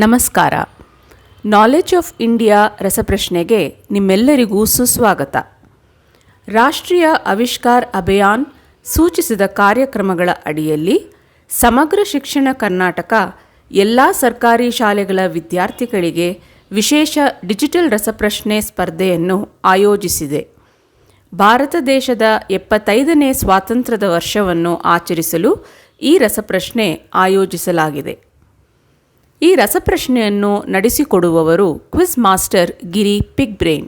ನಮಸ್ಕಾರ. Knowledge of India ರಸಪ್ರಶ್ನೆಗೆ ನಿಮ್ಮೆಲ್ಲರಿಗೂ ಸುಸ್ವಾಗತ. ರಾಷ್ಟ್ರೀಯ ಆವಿಷ್ಕಾರ್ ಅಭಿಯಾನ್ ಸೂಚಿಸಿದ ಕಾರ್ಯಕ್ರಮಗಳ ಅಡಿಯಲ್ಲಿ ಸಮಗ್ರ ಶಿಕ್ಷಣ ಕರ್ನಾಟಕ ಎಲ್ಲ ಸರ್ಕಾರಿ ಶಾಲೆಗಳ ವಿದ್ಯಾರ್ಥಿಗಳಿಗೆ ವಿಶೇಷ ಡಿಜಿಟಲ್ ರಸಪ್ರಶ್ನೆ ಸ್ಪರ್ಧೆಯನ್ನು ಆಯೋಜಿಸಿದೆ. ಭಾರತ ದೇಶದ 75ನೇ ಸ್ವಾತಂತ್ರ್ಯದ ವರ್ಷವನ್ನು ಆಚರಿಸಲು ಈ ರಸಪ್ರಶ್ನೆ ಆಯೋಜಿಸಲಾಗಿದೆ. ಈ ರಸಪ್ರಶ್ನೆಯನ್ನು ನಡೆಸಿಕೊಡುವವರು ಕ್ವಿಜ್ ಮಾಸ್ಟರ್ ಗಿರಿ ಪಿಗ್ ಬ್ರೇನ್.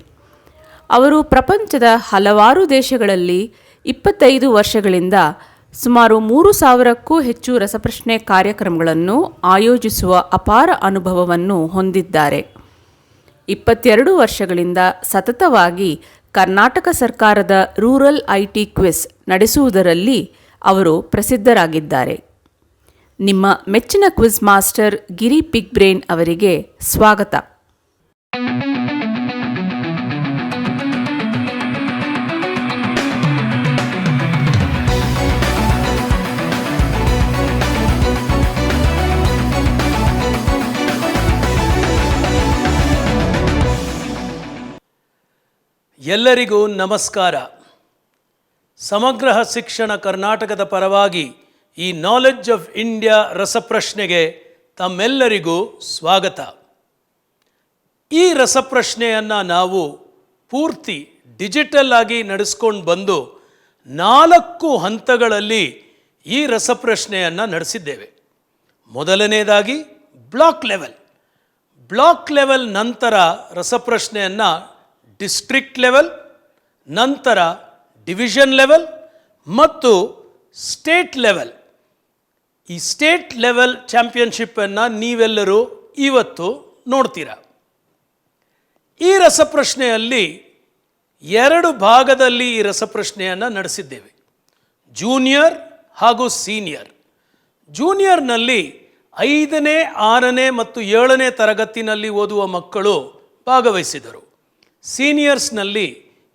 ಅವರು ಪ್ರಪಂಚದ ಹಲವಾರು ದೇಶಗಳಲ್ಲಿ 25 ವರ್ಷಗಳಿಂದ ಸುಮಾರು 3,000ಕ್ಕೂ ಹೆಚ್ಚು ರಸಪ್ರಶ್ನೆ ಕಾರ್ಯಕ್ರಮಗಳನ್ನು ಆಯೋಜಿಸುವ ಅಪಾರ ಅನುಭವವನ್ನು ಹೊಂದಿದ್ದಾರೆ. 22 ವರ್ಷಗಳಿಂದ ಸತತವಾಗಿ ಕರ್ನಾಟಕ ಸರ್ಕಾರದ ರೂರಲ್ ಐಟಿ ಕ್ವಿಜ್ ನಡೆಸುವುದರಲ್ಲಿ ಅವರು ಪ್ರಸಿದ್ಧರಾಗಿದ್ದಾರೆ. ನಿಮ್ಮ ಮೆಚ್ಚಿನ ಕ್ವಿಜ್ ಮಾಸ್ಟರ್ ಗಿರಿ ಪಿಗ್ ಬ್ರೇನ್ ಅವರಿಗೆ ಸ್ವಾಗತ. ಎಲ್ಲರಿಗೂ ನಮಸ್ಕಾರ. ಸಮಗ್ರ ಶಿಕ್ಷಣ ಕರ್ನಾಟಕದ ಪರವಾಗಿ ಈ ನಾಲೆಡ್ಜ್ ಆಫ್ ಇಂಡಿಯಾ ರಸಪ್ರಶ್ನೆಗೆ ತಮ್ಮೆಲ್ಲರಿಗೂ ಸ್ವಾಗತ. ಈ ರಸಪ್ರಶ್ನೆಯನ್ನು ನಾವು ಪೂರ್ತಿ ಡಿಜಿಟಲ್ ಆಗಿ ನಡೆಸ್ಕೊಂಡು ಬಂದು 4 ಹಂತಗಳಲ್ಲಿ ಈ ರಸಪ್ರಶ್ನೆಯನ್ನು ನಡೆಸಿದ್ದೇವೆ. ಮೊದಲನೇದಾಗಿ ಬ್ಲಾಕ್ ಲೆವೆಲ್ ನಂತರ ರಸಪ್ರಶ್ನೆಯನ್ನು ಡಿಸ್ಟ್ರಿಕ್ಟ್ ಲೆವೆಲ್, ನಂತರ ಡಿವಿಷನ್ ಲೆವೆಲ್ ಮತ್ತು ಸ್ಟೇಟ್ ಲೆವೆಲ್. ಈ ಸ್ಟೇಟ್ ಲೆವೆಲ್ ಚಾಂಪಿಯನ್ಶಿಪ್ಪನ್ನು ನೀವೆಲ್ಲರೂ ಇವತ್ತು ನೋಡ್ತೀರ. ಈ ರಸಪ್ರಶ್ನೆಯಲ್ಲಿ 2 ಭಾಗದಲ್ಲಿ ಈ ರಸಪ್ರಶ್ನೆಯನ್ನು ನಡೆಸಿದ್ದೇವೆ, ಜೂನಿಯರ್ ಹಾಗೂ ಸೀನಿಯರ್. ಜೂನಿಯರ್ನಲ್ಲಿ 5ನೇ, 6ನೇ ಮತ್ತು 7ನೇ ತರಗತಿನಲ್ಲಿ ಓದುವ ಮಕ್ಕಳು ಭಾಗವಹಿಸಿದರು. ಸೀನಿಯರ್ಸ್ನಲ್ಲಿ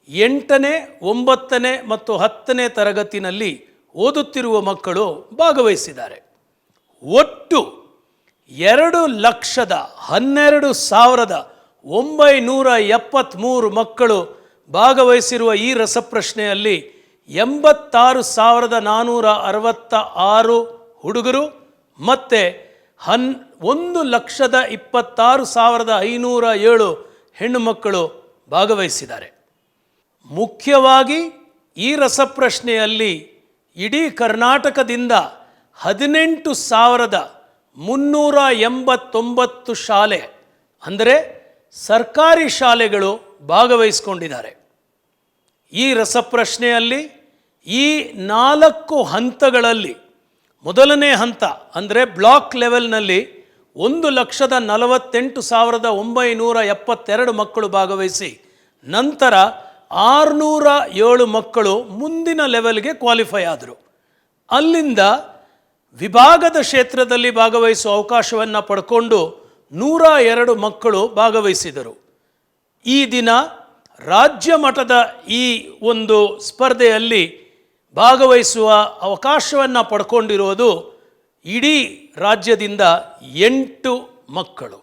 8ನೇ, 9ನೇ ಮತ್ತು 10ನೇ ತರಗತಿನಲ್ಲಿ ಓದುತ್ತಿರುವ ಮಕ್ಕಳು ಭಾಗವಹಿಸಿದ್ದಾರೆ. ಒಟ್ಟು 2,12,973 ಮಕ್ಕಳು ಭಾಗವಹಿಸಿರುವ ಈ ರಸಪ್ರಶ್ನೆಯಲ್ಲಿ 86,466 ಹುಡುಗರು ಮತ್ತು 1,26,507 ಹೆಣ್ಣು ಮಕ್ಕಳು ಭಾಗವಹಿಸಿದ್ದಾರೆ. ಮುಖ್ಯವಾಗಿ ಈ ರಸಪ್ರಶ್ನೆಯಲ್ಲಿ ಇಡೀ ಕರ್ನಾಟಕದಿಂದ 18,389 ಶಾಲೆ ಅಂದರೆ ಸರ್ಕಾರಿ ಶಾಲೆಗಳು ಭಾಗವಹಿಸಿಕೊಂಡಿದ್ದಾರೆ. ಈ ರಸಪ್ರಶ್ನೆಯಲ್ಲಿ ಈ 4 ಹಂತಗಳಲ್ಲಿ ಮೊದಲನೇ ಹಂತ ಅಂದರೆ ಬ್ಲಾಕ್ ಲೆವೆಲ್ನಲ್ಲಿ 1,48,972 ಮಕ್ಕಳು ಭಾಗವಹಿಸಿ ನಂತರ 607 ಮಕ್ಕಳು ಮುಂದಿನ ಲೆವೆಲ್ಗೆ ಕ್ವಾಲಿಫೈ ಆದರು. ಅಲ್ಲಿಂದ ವಿಭಾಗದ ಕ್ಷೇತ್ರದಲ್ಲಿ ಭಾಗವಹಿಸುವ ಅವಕಾಶವನ್ನು ಪಡ್ಕೊಂಡು 102 ಮಕ್ಕಳು ಭಾಗವಹಿಸಿದರು. ಈ ದಿನ ರಾಜ್ಯ ಮಟ್ಟದ ಈ ಒಂದು ಸ್ಪರ್ಧೆಯಲ್ಲಿ ಭಾಗವಹಿಸುವ ಅವಕಾಶವನ್ನು ಪಡ್ಕೊಂಡಿರೋದು ಇಡೀ ರಾಜ್ಯದಿಂದ 8 ಮಕ್ಕಳು.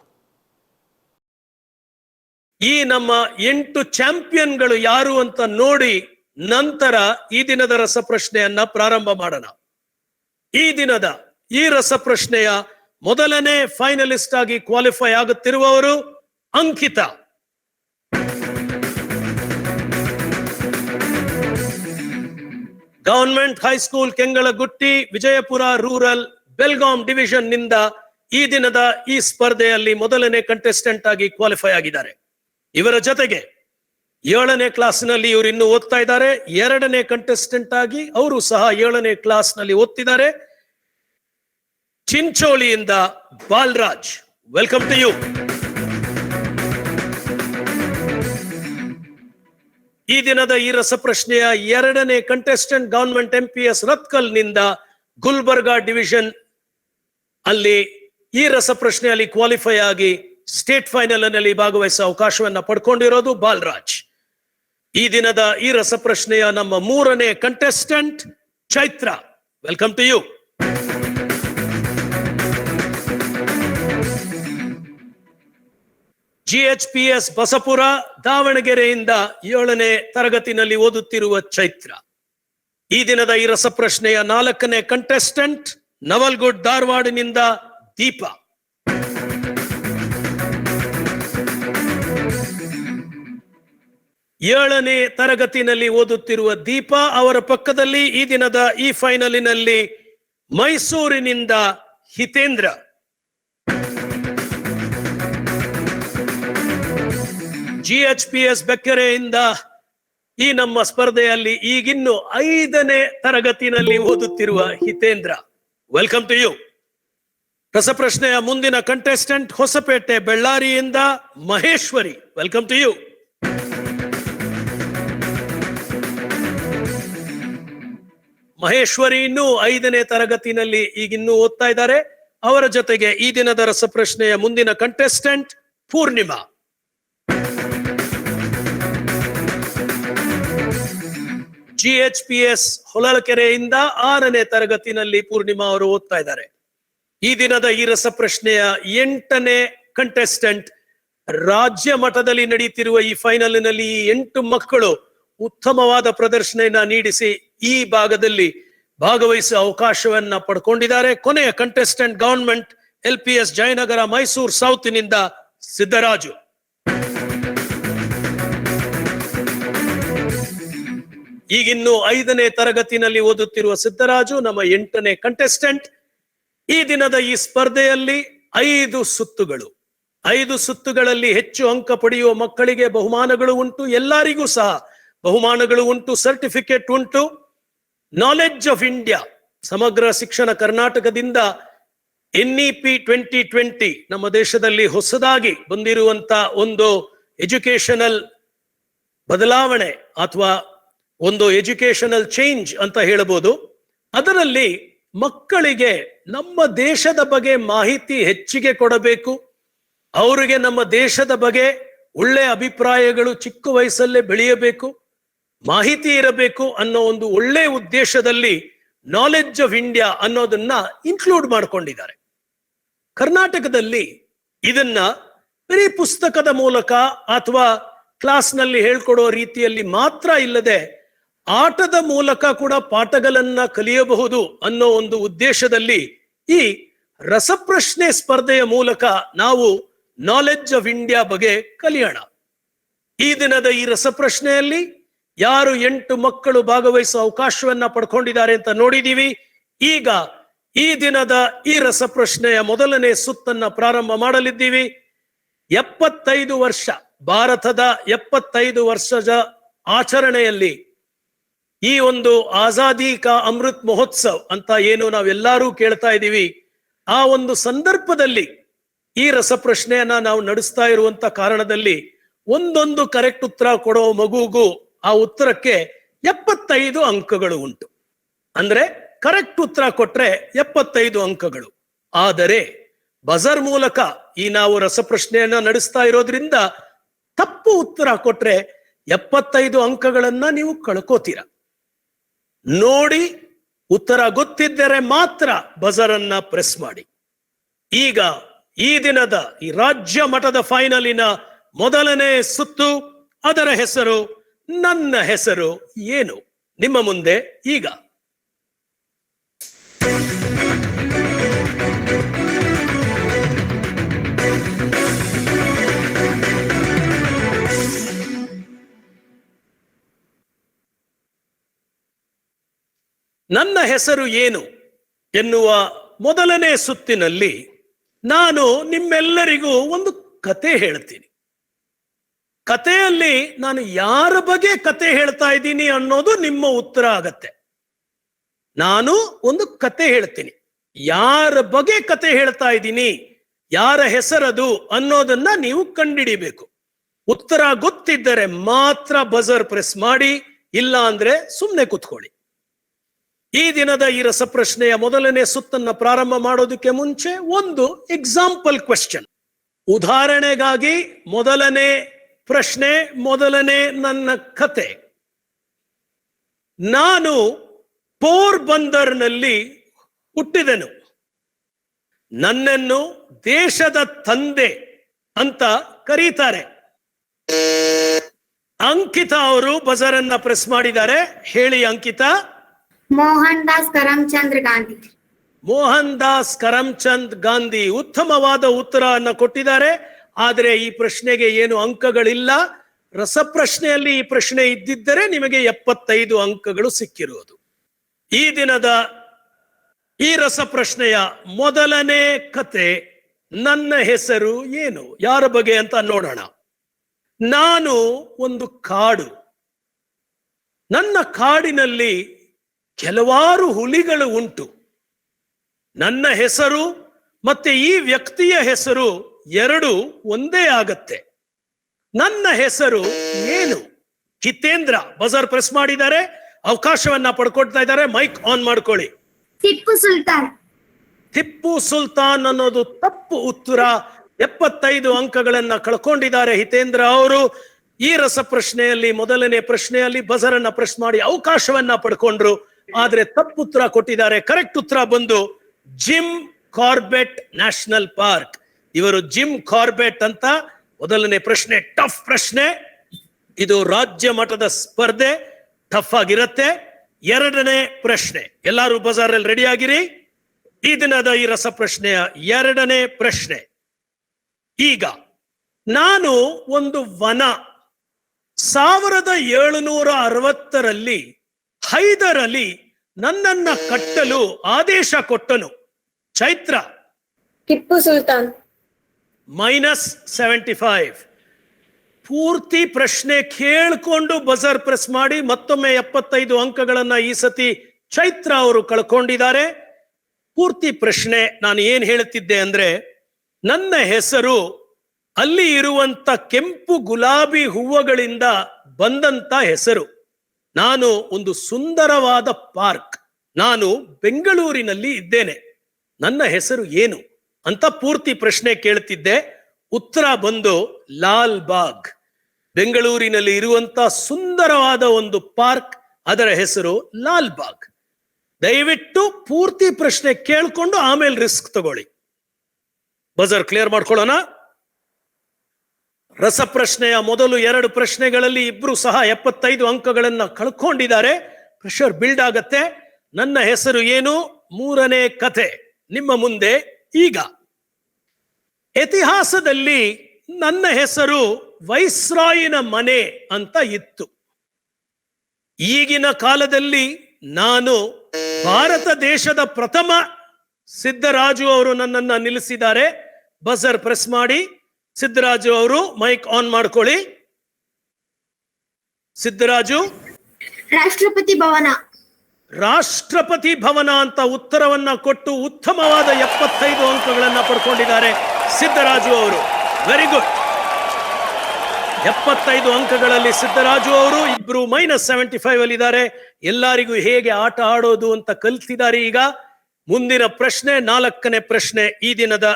ಈ ನಮ್ಮ 8 ಚಾಂಪಿಯನ್ಗಳು ಯಾರು ಅಂತ ನೋಡಿ ನಂತರ ಈ ದಿನದ ರಸಪ್ರಶ್ನೆಯನ್ನ ಪ್ರಾರಂಭ ಮಾಡೋಣ. ಈ ದಿನದ ಈ ರಸಪ್ರಶ್ನೆಯ ಮೊದಲನೇ ಫೈನಲಿಸ್ಟ್ ಆಗಿ ಕ್ವಾಲಿಫೈ ಆಗುತ್ತಿರುವವರು Ankita. Government high school Kengalagutti, Vijayapura rural, Belgaum division ನಿಂದ ಈ ದಿನದ ಈ ಸ್ಪರ್ಧೆಯಲ್ಲಿ ಮೊದಲನೇ ಕಂಟೆಸ್ಟೆಂಟ್ ಆಗಿ ಕ್ವಾಲಿಫೈ ಆಗಿದ್ದಾರೆ. ಇವರ ಜೊತೆಗೆ 7ನೇ ಕ್ಲಾಸ್ನಲ್ಲಿ ಇವರು ಇನ್ನೂ ಓದ್ತಾ ಇದ್ದಾರೆ. 2ನೇ ಕಂಟೆಸ್ಟೆಂಟ್ ಆಗಿ ಅವರು ಸಹ 7ನೇ ಕ್ಲಾಸ್ನಲ್ಲಿ ಓದ್ತಿದ್ದಾರೆ. ಚಿಂಚೋಳಿಯಿಂದ ಬಾಲರಾಜ್, ವೆಲ್ಕಮ್ ಟು ಯು. ಈ ದಿನದ ಈ ರಸಪ್ರಶ್ನೆಯ 2ನೇ ಕಂಟೆಸ್ಟೆಂಟ್ ಗವರ್ಮೆಂಟ್ MPS ರತ್ಕಲ್ ನಿಂದ ಗುಲ್ಬರ್ಗಾ ಡಿವಿಷನ್ ಅಲ್ಲಿ ಈ ರಸಪ್ರಶ್ನೆಯಲ್ಲಿ ಕ್ವಾಲಿಫೈ ಆಗಿ ಸ್ಟೇಟ್ ಫೈನಲ್ ನಲ್ಲಿ ಭಾಗವಹಿಸುವ ಅವಕಾಶವನ್ನು ಪಡ್ಕೊಂಡಿರೋದು ಬಾಲರಾಜ್. ಈ ದಿನದ ಈ ರಸಪ್ರಶ್ನೆಯ ನಮ್ಮ 3ನೇ contestant Chaitra, welcome to you. GHPS Basapura ದಾವಣಗೆರೆಯಿಂದ 7ನೇ ತರಗತಿನಲ್ಲಿ ಓದುತ್ತಿರುವ ಚೈತ್ರ. ಈ ದಿನದ ಈ ರಸಪ್ರಶ್ನೆಯ 4ನೇ ಕಂಟೆಸ್ಟೆಂಟ್ ನವಲ್ಗುಡ್ ಧಾರವಾಡನಿಂದ ದೀಪ. ಏಳನೇ ತರಗತಿನಲ್ಲಿ ಓದುತ್ತಿರುವ ದೀಪ ಅವರ ಪಕ್ಕದಲ್ಲಿ ಈ ದಿನದ ಈ ಫೈನಲಿನಲ್ಲಿ ಮೈಸೂರಿನಿಂದ ಹಿತೇಂದ್ರ. GHPS ಬೆಕ್ಕೆರೆಯಿಂದ ಈ ನಮ್ಮ ಸ್ಪರ್ಧೆಯಲ್ಲಿ ಈಗಿನ್ನು 5ನೇ ತರಗತಿನಲ್ಲಿ ಓದುತ್ತಿರುವ ಹಿತೇಂದ್ರ. Welcome to you. ರಸಪ್ರಶ್ನೆಯ ಮುಂದಿನ ಕಂಟೆಸ್ಟೆಂಟ್ ಹೊಸಪೇಟೆ ಬೆಳ್ಳಾರಿಯಿಂದ Maheshwari. Welcome to you. Maheshwari ಇನ್ನೂ 5ನೇ ತರಗತಿನಲ್ಲಿ ಈಗಿನ್ನೂ ಓದ್ತಾ ಇದ್ದಾರೆ. ಅವರ ಜೊತೆಗೆ ಈ ದಿನದ ರಸಪ್ರಶ್ನೆಯ ಮುಂದಿನ ಕಂಟೆಸ್ಟೆಂಟ್ ಪೂರ್ಣಿಮಾ. GHPS ಹೊಳಲ್ಕೆರೆಯಿಂದ 6ನೇ ತರಗತಿನಲ್ಲಿ ಪೂರ್ಣಿಮಾ ಅವರು ಓದ್ತಾ ಇದ್ದಾರೆ. ಈ ದಿನದ ಈ ರಸಪ್ರಶ್ನೆಯ 8ನೇ ಕಂಟೆಸ್ಟೆಂಟ್. ರಾಜ್ಯ ಮಟ್ಟದಲ್ಲಿ ನಡೆಯುತ್ತಿರುವ ಈ ಫೈನಲ್ನಲ್ಲಿ ಈ 8 ಮಕ್ಕಳು ಉತ್ತಮವಾದ ಪ್ರದರ್ಶನ ನೀಡಿಸಿ ಈ ಭಾಗದಲ್ಲಿ ಭಾಗವಹಿಸುವ ಅವಕಾಶವನ್ನ ಪಡ್ಕೊಂಡಿದ್ದಾರೆ. ಕೊನೆಯ contestant government LPS Jayanagar Mysuru ಸೌತ್ನಿಂದ ಸಿದ್ದರಾಜು. ಈಗಿನ್ನು 5ನೇ ತರಗತಿನಲ್ಲಿ ಓದುತ್ತಿರುವ ಸಿದ್ದರಾಜು ನಮ್ಮ 8ನೇ ಕಂಟೆಸ್ಟೆಂಟ್. ಈ ದಿನದ ಈ ಸ್ಪರ್ಧೆಯಲ್ಲಿ 5 ಸುತ್ತುಗಳು. 5 ಸುತ್ತುಗಳಲ್ಲಿ ಹೆಚ್ಚು ಅಂಕ ಪಡೆಯುವ ಮಕ್ಕಳಿಗೆ ಬಹುಮಾನಗಳು ಉಂಟು. ಎಲ್ಲರಿಗೂ ಸಹ ಬಹುಮಾನಗಳು ಉಂಟು, ಸರ್ಟಿಫಿಕೇಟ್ ಉಂಟು. ನಾಲೆಡ್ಜ್ ಆಫ್ ಇಂಡಿಯಾ ಸಮಗ್ರ ಶಿಕ್ಷಣ ಕರ್ನಾಟಕದಿಂದ NEP 2020 ನಮ್ಮ ದೇಶದಲ್ಲಿ ಹೊಸದಾಗಿ ಬಂದಿರುವಂತ ಒಂದು ಎಜುಕೇಶನಲ್ ಬದಲಾವಣೆ ಅಥವಾ ಒಂದು ಎಜುಕೇಶನಲ್ ಚೇಂಜ್ ಅಂತ ಹೇಳಬಹುದು. ಅದರಲ್ಲಿ ಮಕ್ಕಳಿಗೆ ನಮ್ಮ ದೇಶದ ಬಗ್ಗೆ ಮಾಹಿತಿ ಹೆಚ್ಚಿಗೆ ಕೊಡಬೇಕು, ಅವರಿಗೆ ನಮ್ಮ ದೇಶದ ಬಗ್ಗೆ ಒಳ್ಳೆ ಅಭಿಪ್ರಾಯಗಳು ಚಿಕ್ಕ ವಯಸ್ಸಲ್ಲೇ ಬೆಳೆಯಬೇಕು, ಮಾಹಿತಿ ಇರಬೇಕು ಅನ್ನೋ ಒಂದು ಒಳ್ಳೆ ಉದ್ದೇಶದಲ್ಲಿ ನಾಲೆಡ್ಜ್ ಆಫ್ ಇಂಡಿಯಾ ಅನ್ನೋದನ್ನ ಇನ್ಕ್ಲೂಡ್ ಮಾಡ್ಕೊಂಡಿದ್ದಾರೆ. ಕರ್ನಾಟಕದಲ್ಲಿ ಇದನ್ನ ಬರೀ ಪುಸ್ತಕದ ಮೂಲಕ ಅಥವಾ ಕ್ಲಾಸ್ನಲ್ಲಿ ಹೇಳ್ಕೊಡೋ ರೀತಿಯಲ್ಲಿ ಮಾತ್ರ ಇಲ್ಲದೆ ಆಟದ ಮೂಲಕ ಕೂಡ ಪಾಠಗಳನ್ನ ಕಲಿಯಬಹುದು ಅನ್ನೋ ಒಂದು ಉದ್ದೇಶದಲ್ಲಿ ಈ ರಸಪ್ರಶ್ನೆ ಸ್ಪರ್ಧೆಯ ಮೂಲಕ ನಾವು ನಾಲೆಡ್ಜ್ ಆಫ್ ಇಂಡಿಯಾ ಬಗ್ಗೆ ಕಲಿಯೋಣ. ಈ ದಿನದ ಈ ರಸಪ್ರಶ್ನೆಯಲ್ಲಿ ಯಾರು 8 ಮಕ್ಕಳು ಭಾಗವಹಿಸುವ ಅವಕಾಶವನ್ನ ಪಡ್ಕೊಂಡಿದ್ದಾರೆ ಅಂತ ನೋಡಿದೀವಿ. ಈಗ ಈ ದಿನದ ಈ ರಸಪ್ರಶ್ನೆಯ ಮೊದಲನೇ ಸುತ್ತನ್ನ ಪ್ರಾರಂಭ ಮಾಡಲಿದ್ದೀವಿ. 75 ವರ್ಷ ಭಾರತದ 75 ವರ್ಷದ ಆಚರಣೆಯಲ್ಲಿ ಈ ಒಂದು ಆಜಾದಿ ಕಾ ಅಮೃತ್ ಮಹೋತ್ಸವ್ ಅಂತ ಏನು ನಾವೆಲ್ಲರೂ ಕೇಳ್ತಾ ಇದ್ದೀವಿ, ಆ ಒಂದು ಸಂದರ್ಭದಲ್ಲಿ ಈ ರಸಪ್ರಶ್ನೆಯನ್ನ ನಾವು ನಡೆಸ್ತಾ ಇರುವಂತ ಕಾರಣದಲ್ಲಿ ಒಂದೊಂದು ಕರೆಕ್ಟ್ ಉತ್ತರ ಕೊಡೋ ಮಗುಗೂ ಆ ಉತ್ತರಕ್ಕೆ 75 ಅಂಕಗಳು ಉಂಟು. ಅಂದ್ರೆ ಕರೆಕ್ಟ್ ಉತ್ತರ ಕೊಟ್ರೆ 75 ಅಂಕಗಳು. ಆದರೆ ಬಜರ್ ಮೂಲಕ ಈ ನಾವು ರಸಪ್ರಶ್ನೆಯನ್ನ ನಡೆಸ್ತಾ ಇರೋದ್ರಿಂದ ತಪ್ಪು ಉತ್ತರ ಕೊಟ್ರೆ 75 ಅಂಕಗಳನ್ನ ನೀವು ಕಳ್ಕೋತೀರ. ನೋಡಿ ಉತ್ತರ ಗೊತ್ತಿದ್ದರೆ ಮಾತ್ರ ಬಜರ್ ಅನ್ನ ಪ್ರೆಸ್ ಮಾಡಿ. ಈಗ ಈ ದಿನದ ಈ ರಾಜ್ಯ ಮಟ್ಟದ ಫೈನಲಿನ ಮೊದಲನೇ ಸುತ್ತು, ಅದರ ಹೆಸರು ನನ್ನ ಹೆಸರು ಏನು. ನಿಮ್ಮ ಮುಂದೆ ಈಗ ನನ್ನ ಹೆಸರು ಏನು ಎನ್ನುವ ಮೊದಲನೇ ಸುತ್ತಿನಲ್ಲಿ ನಾನು ನಿಮ್ಮೆಲ್ಲರಿಗೂ ಒಂದು ಕತೆ ಹೇಳ್ತೀನಿ. ಕಥೆಯಲ್ಲಿ ನಾನು ಯಾರ ಬಗ್ಗೆ ಕತೆ ಹೇಳ್ತಾ ಇದ್ದೀನಿ ಅನ್ನೋದು ನಿಮ್ಮ ಉತ್ತರ ಆಗತ್ತೆ. ನಾನು ಒಂದು ಕತೆ ಹೇಳ್ತೀನಿ, ಯಾರ ಬಗ್ಗೆ ಕತೆ ಹೇಳ್ತಾ ಇದ್ದೀನಿ, ಯಾರ ಹೆಸರದು ಅನ್ನೋದನ್ನ ನೀವು ಕಂಡುಹಿಡಿಬೇಕು. ಉತ್ತರ ಗೊತ್ತಿದ್ದರೆ ಮಾತ್ರ ಬಜರ್ ಪ್ರೆಸ್ ಮಾಡಿ, ಇಲ್ಲ ಅಂದ್ರೆ ಸುಮ್ಮನೆ ಕೂತ್ಕೊಳ್ಳಿ. ಈ ದಿನದ ಈ ರಸಪ್ರಶ್ನೆಯ ಮೊದಲನೇ ಸುತ್ತನ್ನ ಪ್ರಾರಂಭ ಮಾಡೋದಕ್ಕೆ ಮುಂಚೆ ಒಂದು ಎಕ್ಸಾಂಪಲ್ ಕ್ವೆಶ್ಚನ್. ಉದಾಹರಣೆಗಾಗಿ ಮೊದಲನೇ ಪ್ರಶ್ನೆ, ಮೊದಲನೇ ನನ್ನ ಕತೆ. ನಾನು ಪೋರ್ಬಂದರ್ನಲ್ಲಿ ಹುಟ್ಟಿದೆನು. ನನ್ನನ್ನು ದೇಶದ ತಂದೆ ಅಂತ ಕರೀತಾರೆ. ಅಂಕಿತಾ ಅವರು ಬಜರ್ ಅನ್ನ ಪ್ರೆಸ್ ಮಾಡಿದ್ದಾರೆ. ಹೇಳಿ ಅಂಕಿತಾ. ಮೋಹನ್ ದಾಸ್ ಕರಮ್ಚಂದ್ ಗಾಂಧಿ. ಮೋಹನ್ ದಾಸ್ ಕರಮ್ಚಂದ್ ಗಾಂಧಿ ಉತ್ತಮವಾದ ಉತ್ತರವನ್ನು ಕೊಟ್ಟಿದ್ದಾರೆ. ಆದರೆ ಈ ಪ್ರಶ್ನೆಗೆ ಏನು ಅಂಕಗಳಿಲ್ಲ. ರಸಪ್ರಶ್ನೆಯಲ್ಲಿ ಈ ಪ್ರಶ್ನೆ ಇದ್ದಿದ್ದರೆ ನಿಮಗೆ 75 ಅಂಕಗಳು ಸಿಕ್ಕಿರುವುದು. ಈ ದಿನದ ಈ ರಸಪ್ರಶ್ನೆಯ ಮೊದಲನೇ ಕತೆ ನನ್ನ ಹೆಸರು ಏನು, ಯಾರ ಬಗ್ಗೆ ಅಂತ ನೋಡೋಣ. ನಾನು ಒಂದು ಕಾಡು. ನನ್ನ ಕಾಡಿನಲ್ಲಿ ಕೆಲವಾರು ಹುಲಿಗಳು ಉಂಟು. ನನ್ನ ಹೆಸರು ಮತ್ತೆ ಈ ವ್ಯಕ್ತಿಯ ಹೆಸರು ಎರಡು ಒಂದೇ ಆಗತ್ತೆ. ನನ್ನ ಹೆಸರು ಏನು? ಹಿತೇಂದ್ರ ಬಜರ್ ಪ್ರೆಸ್ ಮಾಡಿದ್ದಾರೆ. ಅವಕಾಶವನ್ನ ಪಡ್ಕೊಳ್ತಾ ಇದ್ದಾರೆ. ಮೈಕ್ ಆನ್ ಮಾಡ್ಕೊಳ್ಳಿ. ಟಿಪ್ಪು ಸುಲ್ತಾನ್. ಟಿಪ್ಪು ಸುಲ್ತಾನ್ ಅನ್ನೋದು ತಪ್ಪು ಉತ್ತರ. 75 ಅಂಕಗಳನ್ನ ಕಳ್ಕೊಂಡಿದ್ದಾರೆ ಹಿತೇಂದ್ರ ಅವರು. ಈ ರಸಪ್ರಶ್ನೆಯಲ್ಲಿ ಮೊದಲನೇ ಪ್ರಶ್ನೆಯಲ್ಲಿ ಬಜರ್ ಅನ್ನ ಪ್ರೆಸ್ ಮಾಡಿ ಅವಕಾಶವನ್ನ ಪಡ್ಕೊಂಡ್ರು. ಆದ್ರೆ ತಪ್ಪು ಉತ್ತರ ಕೊಟ್ಟಿದ್ದಾರೆ. ಕರೆಕ್ಟ್ ಉತ್ತರ ಬಂದು ಜಿಮ್ ಕಾರ್ಬೆಟ್ ನ್ಯಾಷನಲ್ ಪಾರ್ಕ್. ಇವರು ಜಿಮ್ ಕಾರ್ಬೆಟ್ ಅಂತ. ಮೊದಲನೇ ಪ್ರಶ್ನೆ ಟಫ್ ಪ್ರಶ್ನೆ. ಇದು ರಾಜ್ಯ ಮಟ್ಟದ ಸ್ಪರ್ಧೆ, ಟಫ್ ಆಗಿರತ್ತೆ. ಎರಡನೇ ಪ್ರಶ್ನೆ, ಎಲ್ಲರೂ ಬಜಾರ್ ಅಲ್ಲಿ ರೆಡಿ ಆಗಿರಿ. ಈ ದಿನದ ಈ ರಸಪ್ರಶ್ನೆಯ ಎರಡನೇ ಪ್ರಶ್ನೆ. ಈಗ ನಾನು ಒಂದು ವನ 1760ರಲ್ಲಿ ಹೈದರ್ ಅಲಿ ನನ್ನನ್ನ ಕಟ್ಟಲು ಆದೇಶ ಕೊಟ್ಟನು. ಚೈತ್ರ. ಟಿಪ್ಪು ಸುಲ್ತಾನ್. -75. ಪೂರ್ತಿ ಪ್ರಶ್ನೆ ಕೇಳ್ಕೊಂಡು ಬಜರ್ ಪ್ರೆಸ್ ಮಾಡಿ. ಮತ್ತೊಮ್ಮೆ 75 ಅಂಕಗಳನ್ನ ಈ ಸತಿ ಚೈತ್ರ ಅವರು ಕಳ್ಕೊಂಡಿದ್ದಾರೆ. ಪೂರ್ತಿ ಪ್ರಶ್ನೆ ನಾನು ಏನ್ ಹೇಳುತ್ತಿದ್ದೆ ಅಂದ್ರೆ, ನನ್ನ ಹೆಸರು ಅಲ್ಲಿ ಇರುವಂತ ಕೆಂಪು ಗುಲಾಬಿ ಹೂವುಗಳಿಂದ ಬಂದಂತ ಹೆಸರು. ನಾನು ಒಂದು ಸುಂದರವಾದ ಪಾರ್ಕ್. ನಾನು ಬೆಂಗಳೂರಿನಲ್ಲಿ ಇದ್ದೇನೆ. ನನ್ನ ಹೆಸರು ಏನು ಅಂತ ಪೂರ್ತಿ ಪ್ರಶ್ನೆ ಕೇಳ್ತಿದ್ದೆ. ಉತ್ತರ ಬಂದು ಲಾಲ್ ಬಾಗ್. ಬೆಂಗಳೂರಿನಲ್ಲಿ ಇರುವಂತ ಸುಂದರವಾದ ಒಂದು ಪಾರ್ಕ್, ಅದರ ಹೆಸರು ಲಾಲ್ ಬಾಗ್. ದಯವಿಟ್ಟು ಪೂರ್ತಿ ಪ್ರಶ್ನೆ ಕೇಳ್ಕೊಂಡು ಆಮೇಲೆ ರಿಸ್ಕ್ ತಗೊಳ್ಳಿ. ಬಜರ್ ಕ್ಲಿಯರ್ ಮಾಡ್ಕೊಳ್ಳೋಣ. ರಸಪ್ರಶ್ನೆಯ ಮೊದಲು 2 ಪ್ರಶ್ನೆಗಳಲ್ಲಿ ಇಬ್ರು ಸಹ 75 ಅಂಕಗಳನ್ನ ಕಳ್ಕೊಂಡಿದ್ದಾರೆ. ಪ್ರೆಷರ್ ಬಿಲ್ಡ್ ಆಗತ್ತೆ. ನನ್ನ ಹೆಸರು ಏನು, ಮೂರನೇ ಕಥೆ ನಿಮ್ಮ ಮುಂದೆ ಈಗ. ಇತಿಹಾಸದಲ್ಲಿ ನನ್ನ ಹೆಸರು ವೈಸ್ರಾಯಿನ ಮನೆ ಅಂತ ಇತ್ತು. ಈಗಿನ ಕಾಲದಲ್ಲಿ ನಾನು ಭಾರತ ದೇಶದ ಪ್ರಥಮ ಸಿದ್ದರಾಜು ಅವರು ನನ್ನನ್ನ ನಿಲ್ಲಿಸಿದ್ದಾರೆ. ಬಜರ್ ಪ್ರೆಸ್ ಮಾಡಿ. ಸಿದ್ದರಾಜು ಅವರು ಮೈಕ್ ಆನ್ ಮಾಡ್ಕೊಳ್ಳಿ. ಸಿದ್ದರಾಜು. ರಾಷ್ಟ್ರಪತಿ ಭವನ. ರಾಷ್ಟ್ರಪತಿ ಭವನ ಅಂತ ಉತ್ತರವನ್ನ ಕೊಟ್ಟು ಉತ್ತಮವಾದ 75 ಅಂಕಗಳನ್ನ ಪಡ್ಕೊಂಡಿದ್ದಾರೆ ಸಿದ್ದರಾಜು ಅವರು. Very good. 75 ಅಂಕಗಳಲ್ಲಿ ಸಿದ್ದರಾಜು ಅವರು. ಇಬ್ರು -75 ಅಲ್ಲಿ ಇದ್ದಾರೆ. ಎಲ್ಲರಿಗೂ ಹೇಗೆ ಆಟ ಆಡೋದು ಅಂತ ಕಲ್ತಿದ್ದಾರೆ ಈಗ. ಮುಂದಿನ ಪ್ರಶ್ನೆ, 4ನೇ ಪ್ರಶ್ನೆ, ಈ ದಿನದ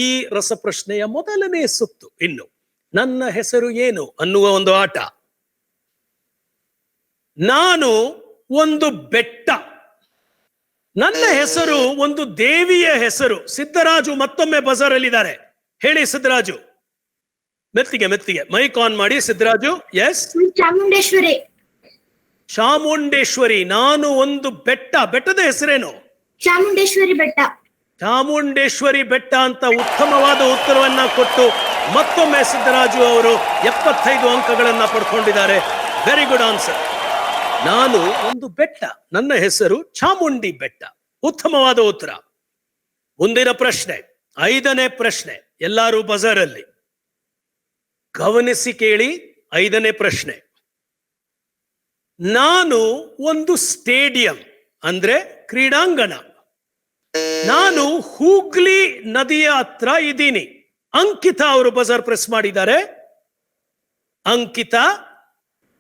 ಈ ರಸಪ್ರಶ್ನೆಯ ಮೊದಲನೇ ಸುತ್ತು. ಇನ್ನು ನನ್ನ ಹೆಸರು ಏನು ಅನ್ನುವ ಒಂದು ಆಟ. ನಾನು ಒಂದು ಬೆಟ್ಟ. ನನ್ನ ಹೆಸರು ಒಂದು ದೇವಿಯ ಹೆಸರು. ಸಿದ್ದರಾಜು ಮತ್ತೊಮ್ಮೆ ಬಜರ್ ಅಲ್ಲಿದ್ದಾರೆ. ಹೇಳಿ ಸಿದ್ದರಾಜು. ಮೆತ್ತಿಗೆ ಮೆತ್ತಿಗೆ ಮೈಕ್ ಆನ್ ಮಾಡಿ. ಸಿದ್ದರಾಜು. ಎಸ್. ಚಾಮುಂಡೇಶ್ವರಿ. ಚಾಮುಂಡೇಶ್ವರಿ. ನಾನು ಒಂದು ಬೆಟ್ಟ. ಬೆಟ್ಟದ ಹೆಸರೇನು? ಚಾಮುಂಡೇಶ್ವರಿ ಬೆಟ್ಟ. ಚಾಮುಂಡೇಶ್ವರಿ ಬೆಟ್ಟ ಅಂತ ಉತ್ತಮವಾದ ಉತ್ತರವನ್ನ ಕೊಟ್ಟು ಮತ್ತೊಮ್ಮೆ ಸಿದ್ದರಾಜು ಅವರು 75 ಅಂಕಗಳನ್ನ ಪಡ್ಕೊಂಡಿದ್ದಾರೆ. Very good answer. ನಾನು ಒಂದು ಬೆಟ್ಟ, ನನ್ನ ಹೆಸರು ಚಾಮುಂಡಿ ಬೆಟ್ಟ. ಉತ್ತಮವಾದ ಉತ್ತರ. ಮುಂದಿನ ಪ್ರಶ್ನೆ, 5ನೇ ಪ್ರಶ್ನೆ. ಎಲ್ಲರೂ ಬಜರ್ ಅಲ್ಲಿ ಗಮನಿಸಿ ಕೇಳಿ. 5ನೇ ಪ್ರಶ್ನೆ. ನಾನು ಒಂದು ಸ್ಟೇಡಿಯಂ ಅಂದ್ರೆ ಕ್ರೀಡಾಂಗಣ. ನಾನು ಹೂಗ್ಲಿ ನದಿಯ ಹತ್ರ ಇದ್ದೀನಿ. ಅಂಕಿತಾ ಅವರು ಬಜರ್ ಪ್ರೆಸ್ ಮಾಡಿದ್ದಾರೆ. ಅಂಕಿತಾ.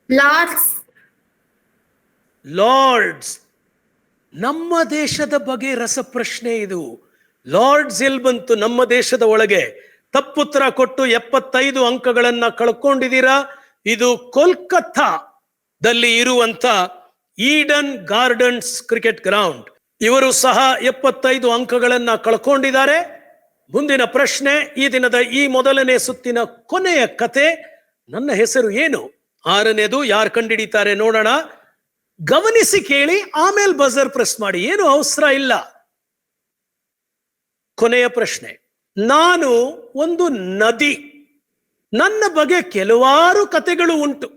ಲಾರ್ಡ್ಸ್. ಲಾರ್ಡ್ಸ್. ನಮ್ಮ ದೇಶದ ಬಗ್ಗೆ ರಸಪ್ರಶ್ನೆ ಇದು. ಲಾರ್ಡ್ಸ್ ಎಲ್ಲಿ ಬಂತು ನಮ್ಮ ದೇಶದ ಒಳಗೆ? ತಪ್ಪುತ್ತರ ಕೊಟ್ಟು 75 ಅಂಕಗಳನ್ನ ಕಳ್ಕೊಂಡಿದ್ದೀರಾ. ಇದು ಕೋಲ್ಕತ್ತಾದಲ್ಲಿ ಇರುವಂತ ಈಡನ್ ಗಾರ್ಡನ್ಸ್ ಕ್ರಿಕೆಟ್ ಗ್ರೌಂಡ್. ಇವರು ಸಹ 75 ಅಂಕಗಳನ್ನ ಕಳ್ಕೊಂಡಿದ್ದಾರೆ. ಮುಂದಿನ ಪ್ರಶ್ನೆ, ಈ ದಿನದ ಈ ಮೊದಲನೇ ಸುತ್ತಿನ ಕೊನೆಯ ಕತೆ ನನ್ನ ಹೆಸರು ಏನು? ಆರನೇದು ಯಾರು ಕಂಡಿಡಿತಾರೆ ನೋಡೋಣ. ಗಮನಿಸಿ ಕೇಳಿ, ಆಮೇಲೆ ಬಜರ್ ಪ್ರೆಸ್ ಮಾಡಿ, ಏನು ಅವಸರ ಇಲ್ಲ. ಕೊನೆಯ ಪ್ರಶ್ನೆ, ನಾನು ಒಂದು ನದಿ. ನನ್ನ ಬಗ್ಗೆ ಕೆಲವಾರು ಕತೆಗಳು ಉಂಟು.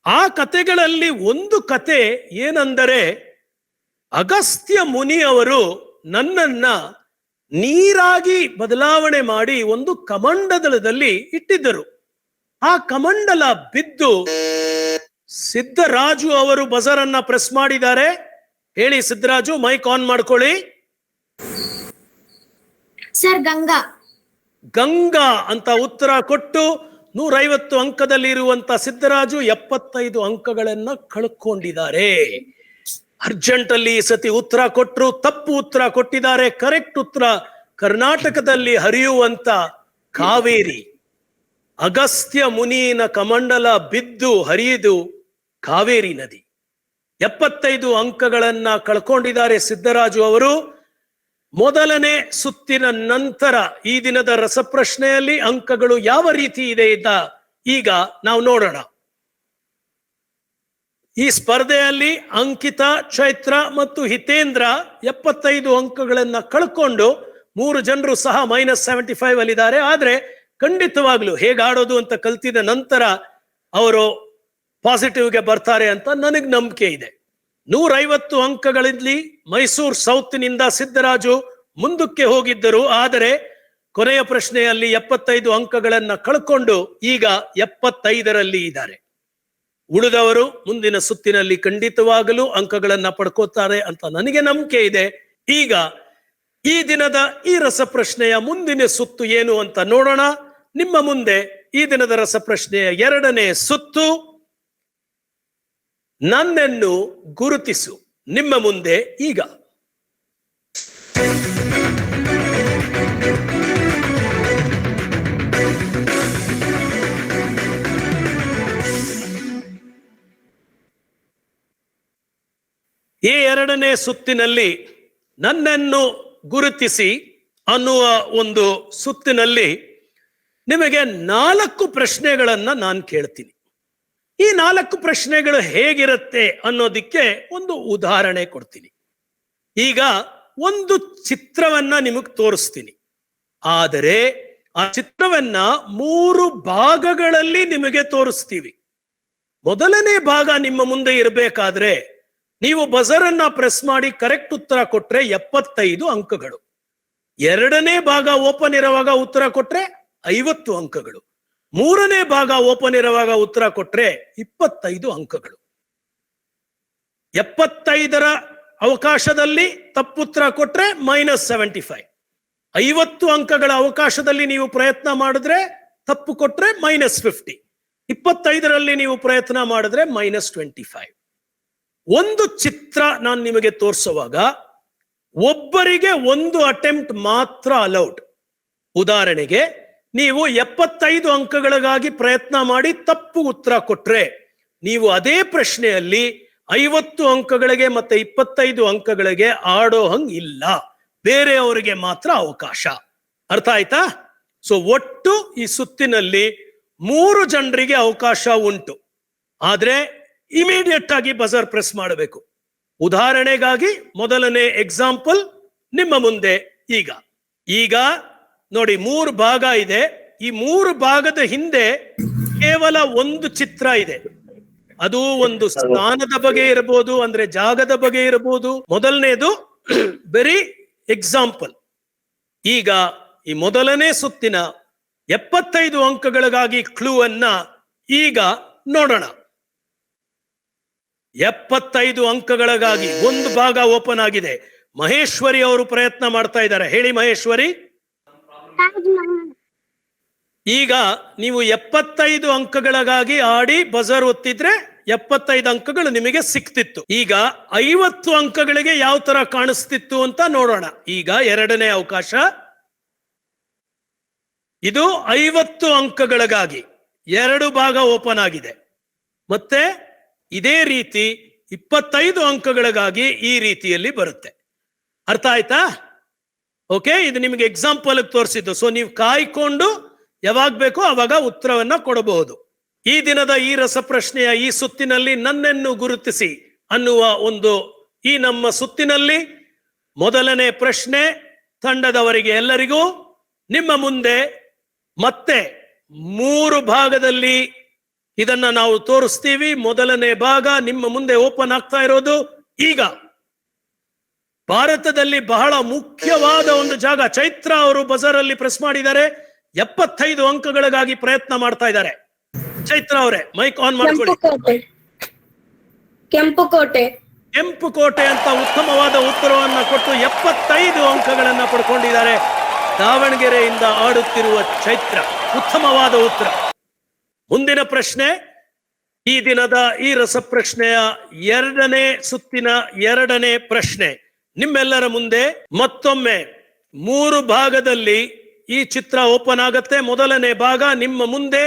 ಆ ಕತೆಗಳಲ್ಲಿ ಒಂದು ಕತೆ ಏನೆಂದರೆ, ಅಗಸ್ತ್ಯ ಮುನಿಯವರು ನನ್ನನ್ನ ನೀರಾಗಿ ಬದಲಾವಣೆ ಮಾಡಿ ಒಂದು ಕಮಂಡಲದಲ್ಲಿ ಇಟ್ಟಿದ್ದರು. ಆ ಕಮಂಡಲ ಬಿದ್ದು ಸಿದ್ದರಾಜು ಅವರು ಬಜರ್ ಅನ್ನ ಪ್ರೆಸ್ ಮಾಡಿದ್ದಾರೆ. ಹೇಳಿ ಸಿದ್ದರಾಜು, ಮೈಕ್ ಆನ್ ಮಾಡ್ಕೊಳ್ಳಿ. ಸರ್ ಗಂಗಾ. ಗಂಗಾ ಅಂತ ಉತ್ತರ ಕೊಟ್ಟು 150 ಅಂಕದಲ್ಲಿ ಇರುವಂತ ಸಿದ್ದರಾಜು 75 ಅಂಕಗಳನ್ನ ಕಳ್ಕೊಂಡಿದ್ದಾರೆ. ಅರ್ಜೆಂಟ್ ಅಲ್ಲಿ ಈ ಸತಿ ಉತ್ತರ ಕೊಟ್ಟರು, ತಪ್ಪು ಉತ್ತರ ಕೊಟ್ಟಿದ್ದಾರೆ. ಕರೆಕ್ಟ್ ಉತ್ತರ ಕರ್ನಾಟಕದಲ್ಲಿ ಹರಿಯುವಂತ ಕಾವೇರಿ. ಅಗಸ್ತ್ಯ ಮುನಿಯಿನ ಕಮಂಡಲ ಬಿದ್ದು ಹರಿಯುವುದು ಕಾವೇರಿ ನದಿ. 75 ಅಂಕಗಳನ್ನ ಕಳ್ಕೊಂಡಿದ್ದಾರೆ ಸಿದ್ದರಾಜು ಅವರು. ಮೊದಲನೇ ಸುತ್ತಿನ ನಂತರ ಈ ದಿನದ ರಸಪ್ರಶ್ನೆಯಲ್ಲಿ ಅಂಕಗಳು ಯಾವ ರೀತಿ ಇದೆ ಅಂತ ಈಗ ನಾವು ನೋಡೋಣ. ಈ ಸ್ಪರ್ಧೆಯಲ್ಲಿ ಅಂಕಿತಾ, ಚೈತ್ರ ಮತ್ತು ಹಿತೇಂದ್ರ 75 ಅಂಕಗಳನ್ನ ಕಳ್ಕೊಂಡು 3 ಜನರು ಸಹ -75 ಅಲ್ಲಿದ್ದಾರೆ. ಆದ್ರೆ ಖಂಡಿತವಾಗ್ಲು ಹೇಗೆ ಆಡೋದು ಅಂತ ಕಲ್ತಿದ ನಂತರ ಅವರು ಪಾಸಿಟಿವ್ಗೆ ಬರ್ತಾರೆ ಅಂತ ನನಗೆ ನಂಬಿಕೆ ಇದೆ. 150 ಅಂಕಗಳಲ್ಲಿ ಮೈಸೂರು ಸೌತ್ನಿಂದ ಸಿದ್ದರಾಜು ಮುಂದಕ್ಕೆ ಹೋಗಿದ್ದರು. ಆದರೆ ಕೊನೆಯ ಪ್ರಶ್ನೆಯಲ್ಲಿ 75 ಅಂಕಗಳನ್ನ ಕಳ್ಕೊಂಡು ಈಗ 75ರಲ್ಲಿ ಇದ್ದಾರೆ. ಉಳಿದವರು ಮುಂದಿನ ಸುತ್ತಿನಲ್ಲಿ ಖಂಡಿತವಾಗಲೂ ಅಂಕಗಳನ್ನ ಪಡ್ಕೋತಾರೆ ಅಂತ ನನಗೆ ನಂಬಿಕೆ ಇದೆ. ಈಗ ಈ ದಿನದ ಈ ರಸಪ್ರಶ್ನೆಯ ಮುಂದಿನ ಸುತ್ತು ಏನು ಅಂತ ನೋಡೋಣ. ನಿಮ್ಮ ಮುಂದೆ ಈ ದಿನದ ರಸಪ್ರಶ್ನೆಯ 2ನೇ ಸುತ್ತು, ನನ್ನನ್ನು ಗುರುತಿಸು. ನಿಮ್ಮ ಮುಂದೆ ಈಗ ಈ 2ನೇ ಸುತ್ತಿನಲ್ಲಿ ನನ್ನನ್ನು ಗುರುತಿಸಿ ಅನ್ನುವ ಒಂದು ಸುತ್ತಿನಲ್ಲಿ ನಿಮಗೆ 4 ಪ್ರಶ್ನೆಗಳನ್ನ ನಾನು ಕೇಳ್ತೀನಿ. ಈ 4 ಪ್ರಶ್ನೆಗಳು ಹೇಗಿರುತ್ತೆ ಅನ್ನೋದಿಕ್ಕೆ ಒಂದು ಉದಾಹರಣೆ ಕೊಡ್ತೀನಿ. ಈಗ ಒಂದು ಚಿತ್ರವನ್ನ ನಿಮಗೆ ತೋರಿಸ್ತೀನಿ. ಆದರೆ ಆ ಚಿತ್ರವನ್ನ 3 ಭಾಗಗಳಲ್ಲಿ ನಿಮಗೆ ತೋರಿಸ್ತೀವಿ. ಮೊದಲನೇ ಭಾಗ ನಿಮ್ಮ ಮುಂದೆ ಇರಬೇಕಾದ್ರೆ ನೀವು ಬಜರ್ ಅನ್ನ ಪ್ರೆಸ್ ಮಾಡಿ ಕರೆಕ್ಟ್ ಉತ್ತರ ಕೊಟ್ರೆ 75 ಅಂಕಗಳು. 2ನೇ ಭಾಗ ಓಪನ್ ಇರುವಾಗ ಉತ್ತರ ಕೊಟ್ರೆ 50 ಅಂಕಗಳು. 3ನೇ ಭಾಗ ಓಪನ್ ಇರುವಾಗ ಉತ್ತರ ಕೊಟ್ರೆ 25 ಅಂಕಗಳು. 75ರ ಅವಕಾಶದಲ್ಲಿ ತಪ್ಪುತ್ತರ ಕೊಟ್ರೆ -75. 50 ಅಂಕಗಳ ಅವಕಾಶದಲ್ಲಿ ನೀವು ಪ್ರಯತ್ನ ಮಾಡಿದ್ರೆ ತಪ್ಪು ಕೊಟ್ರೆ -50. 25ರಲ್ಲಿ ನೀವು ಪ್ರಯತ್ನ ಮಾಡಿದ್ರೆ -25. ಒಂದು ಚಿತ್ರ ನಾನು ನಿಮಗೆ ತೋರಿಸುವಾಗ ಒಬ್ಬರಿಗೆ 1 ಅಟೆಂಪ್ಟ್ ಮಾತ್ರ ಅಲೌಡ್. ಉದಾಹರಣೆಗೆ ನೀವು 75 ಅಂಕಗಳಿಗಾಗಿ ಪ್ರಯತ್ನ ಮಾಡಿ ತಪ್ಪು ಉತ್ತರ ಕೊಟ್ರೆ ನೀವು ಅದೇ ಪ್ರಶ್ನೆಯಲ್ಲಿ 50 ಅಂಕಗಳಿಗೆ ಮತ್ತೆ 25 ಅಂಕಗಳಿಗೆ ಆಡೋ ಹಂಗ್ ಇಲ್ಲ. ಬೇರೆಯವರಿಗೆ ಮಾತ್ರ ಅವಕಾಶ. ಅರ್ಥ ಆಯ್ತಾ? ಸೊ ಒಟ್ಟು ಈ ಸುತ್ತಿನಲ್ಲಿ 3 ಜನರಿಗೆ ಅವಕಾಶ ಉಂಟು. ಆದ್ರೆ ಇಮಿಡಿಯೇಟ್ ಆಗಿ ಬಜರ್ ಪ್ರೆಸ್ ಮಾಡಬೇಕು. ಉದಾಹರಣೆಗಾಗಿ ಮೊದಲನೇ ಎಕ್ಸಾಂಪಲ್ ನಿಮ್ಮ ಮುಂದೆ ಈಗ ನೋಡಿ, 3 ಭಾಗ ಇದೆ. ಈ 3 ಭಾಗದ ಹಿಂದೆ ಕೇವಲ ಒಂದು ಚಿತ್ರ ಇದೆ. ಅದು ಒಂದು ಸ್ಥಾನದ ಬಗ್ಗೆ ಇರಬಹುದು, ಅಂದ್ರೆ ಜಾಗದ ಬಗ್ಗೆ ಇರಬಹುದು. ಮೊದಲನೇದು ವೆರಿ ಎಕ್ಸಾಂಪಲ್. ಈಗ ಈ ಮೊದಲನೇ ಸುತ್ತಿನ 75 ಅಂಕಗಳಿಗಾಗಿ ಕ್ಲೂ ಅನ್ನ ಈಗ ನೋಡೋಣ. 75 ಅಂಕಗಳಿಗಾಗಿ ಒಂದು ಭಾಗ ಓಪನ್ ಆಗಿದೆ. ಮಹೇಶ್ವರಿ ಅವರು ಪ್ರಯತ್ನ ಮಾಡ್ತಾ ಇದ್ದಾರೆ. ಹೇಳಿ ಮಹೇಶ್ವರಿ. ಈಗ ನೀವು 75 ಅಂಕಗಳಿಗಾಗಿ ಆಡಿ ಬಜರ್ ಒತ್ತಿದ್ರೆ 75 ಅಂಕಗಳು ನಿಮಗೆ ಸಿಕ್ತಿತ್ತು. ಈಗ 50 ಅಂಕಗಳಿಗೆ ಯಾವ ತರ ಕಾಣಿಸ್ತಿತ್ತು ಅಂತ ನೋಡೋಣ. ಈಗ 2ನೇ ಅವಕಾಶ. ಇದು 50 ಅಂಕಗಳಿಗಾಗಿ 2 ಭಾಗ ಓಪನ್ ಆಗಿದೆ. ಮತ್ತೆ ಇದೇ ರೀತಿ 25 ಅಂಕಗಳಿಗಾಗಿ ಈ ರೀತಿಯಲ್ಲಿ ಬರುತ್ತೆ. ಅರ್ಥ ಆಯ್ತಾ? ಓಕೆ, ಇದು ನಿಮಗೆ ಎಕ್ಸಾಂಪಲ್ ತೋರಿಸಿದ್ದು. ಸೊ ನೀವು ಕಾಯ್ಕೊಂಡು ಯಾವಾಗ ಬೇಕೋ ಅವಾಗ ಉತ್ತರವನ್ನ ಕೊಡಬಹುದು. ಈ ದಿನದ ಈ ರಸಪ್ರಶ್ನೆಯ ಈ ಸುತ್ತಿನಲ್ಲಿ ನನ್ನನ್ನು ಗುರುತಿಸಿ ಅನ್ನುವ ಈ ನಮ್ಮ ಸುತ್ತಿನಲ್ಲಿ ಮೊದಲನೇ ಪ್ರಶ್ನೆ ತಂಡದವರಿಗೆ ಎಲ್ಲರಿಗೂ ನಿಮ್ಮ ಮುಂದೆ ಮತ್ತೆ 3 ಭಾಗದಲ್ಲಿ ಇದನ್ನ ನಾವು ತೋರಿಸ್ತೀವಿ. ಮೊದಲನೇ ಭಾಗ ನಿಮ್ಮ ಮುಂದೆ ಓಪನ್ ಆಗ್ತಾ ಇರೋದು ಈಗ. ಭಾರತದಲ್ಲಿ ಬಹಳ ಮುಖ್ಯವಾದ ಒಂದು ಜಾಗ. ಚೈತ್ರ ಅವರು ಬಜರ್ ಅಲ್ಲಿ ಪ್ರೆಸ್ ಮಾಡಿದ್ದಾರೆ. 75 ಅಂಕಗಳಿಗಾಗಿ ಪ್ರಯತ್ನ ಮಾಡ್ತಾ ಇದ್ದಾರೆ. ಚೈತ್ರ ಅವರೇ ಮೈಕ್ ಆನ್ ಮಾಡ್ಕೊಳ್ಳಿ. ಕೆಂಪುಕೋಟೆ ಅಂತ ಉತ್ತಮವಾದ ಉತ್ತರವನ್ನ ಕೊಟ್ಟು 75 ಅಂಕಗಳನ್ನ ಪಡ್ಕೊಂಡಿದ್ದಾರೆ. ದಾವಣಗೆರೆಯಿಂದ ಆಡುತ್ತಿರುವ ಚೈತ್ರ, ಉತ್ತಮವಾದ ಉತ್ತರ. ಮುಂದಿನ ಪ್ರಶ್ನೆ, ಈ ದಿನದ ಈ ರಸಪ್ರಶ್ನೆಯ 2ನೇ ಸುತ್ತಿನ 2ನೇ ಪ್ರಶ್ನೆ ನಿಮ್ಮೆಲ್ಲರ ಮುಂದೆ. ಮತ್ತೊಮ್ಮೆ 3 ಭಾಗದಲ್ಲಿ ಈ ಚಿತ್ರ ಓಪನ್ ಆಗತ್ತೆ. ಮೊದಲನೇ ಭಾಗ ನಿಮ್ಮ ಮುಂದೆ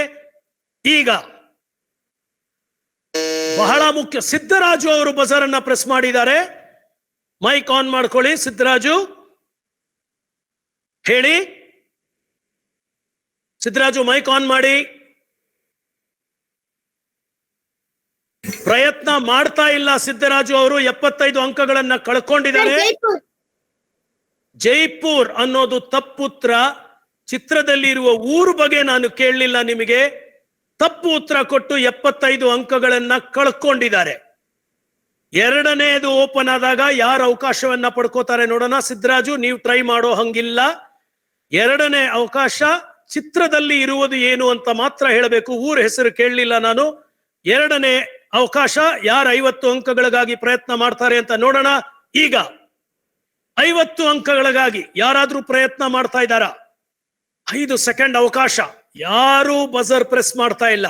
ಈಗ. ಬಹಳ ಮುಖ್ಯ. ಸಿದ್ದರಾಜು ಅವರು ಬಜರ್ ಅನ್ನ ಪ್ರೆಸ್ ಮಾಡಿದ್ದಾರೆ. ಮೈಕ್ ಆನ್ ಮಾಡ್ಕೊಳ್ಳಿ. ಸಿದ್ದರಾಜು ಹೇಳಿ. ಸಿದ್ದರಾಜು ಮೈಕ್ ಆನ್ ಮಾಡಿ. ಪ್ರಯತ್ನ ಮಾಡ್ತಾ ಇಲ್ಲ ಸಿದ್ದರಾಜು ಅವರು. 75 ಅಂಕಗಳನ್ನ ಕಳ್ಕೊಂಡಿದ್ದಾರೆ. ಜೈಪುರ್ ಅನ್ನೋದು ತಪ್ಪುತ್ರ. ಚಿತ್ರದಲ್ಲಿ ಇರುವ ಊರು ಬಗ್ಗೆ ನಾನು ಕೇಳಲಿಲ್ಲ ನಿಮಗೆ. ತಪ್ಪು ಉತ್ತರ ಕೊಟ್ಟು 75 ಅಂಕಗಳನ್ನ ಕಳ್ಕೊಂಡಿದ್ದಾರೆ. 2ನೇದು ಓಪನ್ ಆದಾಗ ಯಾರು ಅವಕಾಶವನ್ನ ಪಡ್ಕೋತಾರೆ ನೋಡೋಣ. ಸಿದ್ದರಾಜು ನೀವು ಟ್ರೈ ಮಾಡೋ ಹಂಗಿಲ್ಲ. 2ನೇ ಅವಕಾಶ ಚಿತ್ರದಲ್ಲಿ ಇರುವುದು ಏನು ಅಂತ ಮಾತ್ರ ಹೇಳಬೇಕು. ಊರ ಹೆಸರು ಕೇಳಲಿಲ್ಲ ನಾನು. 2ನೇ ಅವಕಾಶ ಯಾರು 50 ಅಂಕಗಳಿಗಾಗಿ ಪ್ರಯತ್ನ ಮಾಡ್ತಾರೆ ಅಂತ ನೋಡೋಣ. ಈಗ 50 ಅಂಕಗಳಿಗಾಗಿ ಯಾರಾದ್ರೂ ಪ್ರಯತ್ನ ಮಾಡ್ತಾ ಇದ್ದಾರಾ? 5 ಸೆಕೆಂಡ್ ಅವಕಾಶ. ಯಾರು ಬಜರ್ ಪ್ರೆಸ್ ಮಾಡ್ತಾ ಇಲ್ಲ.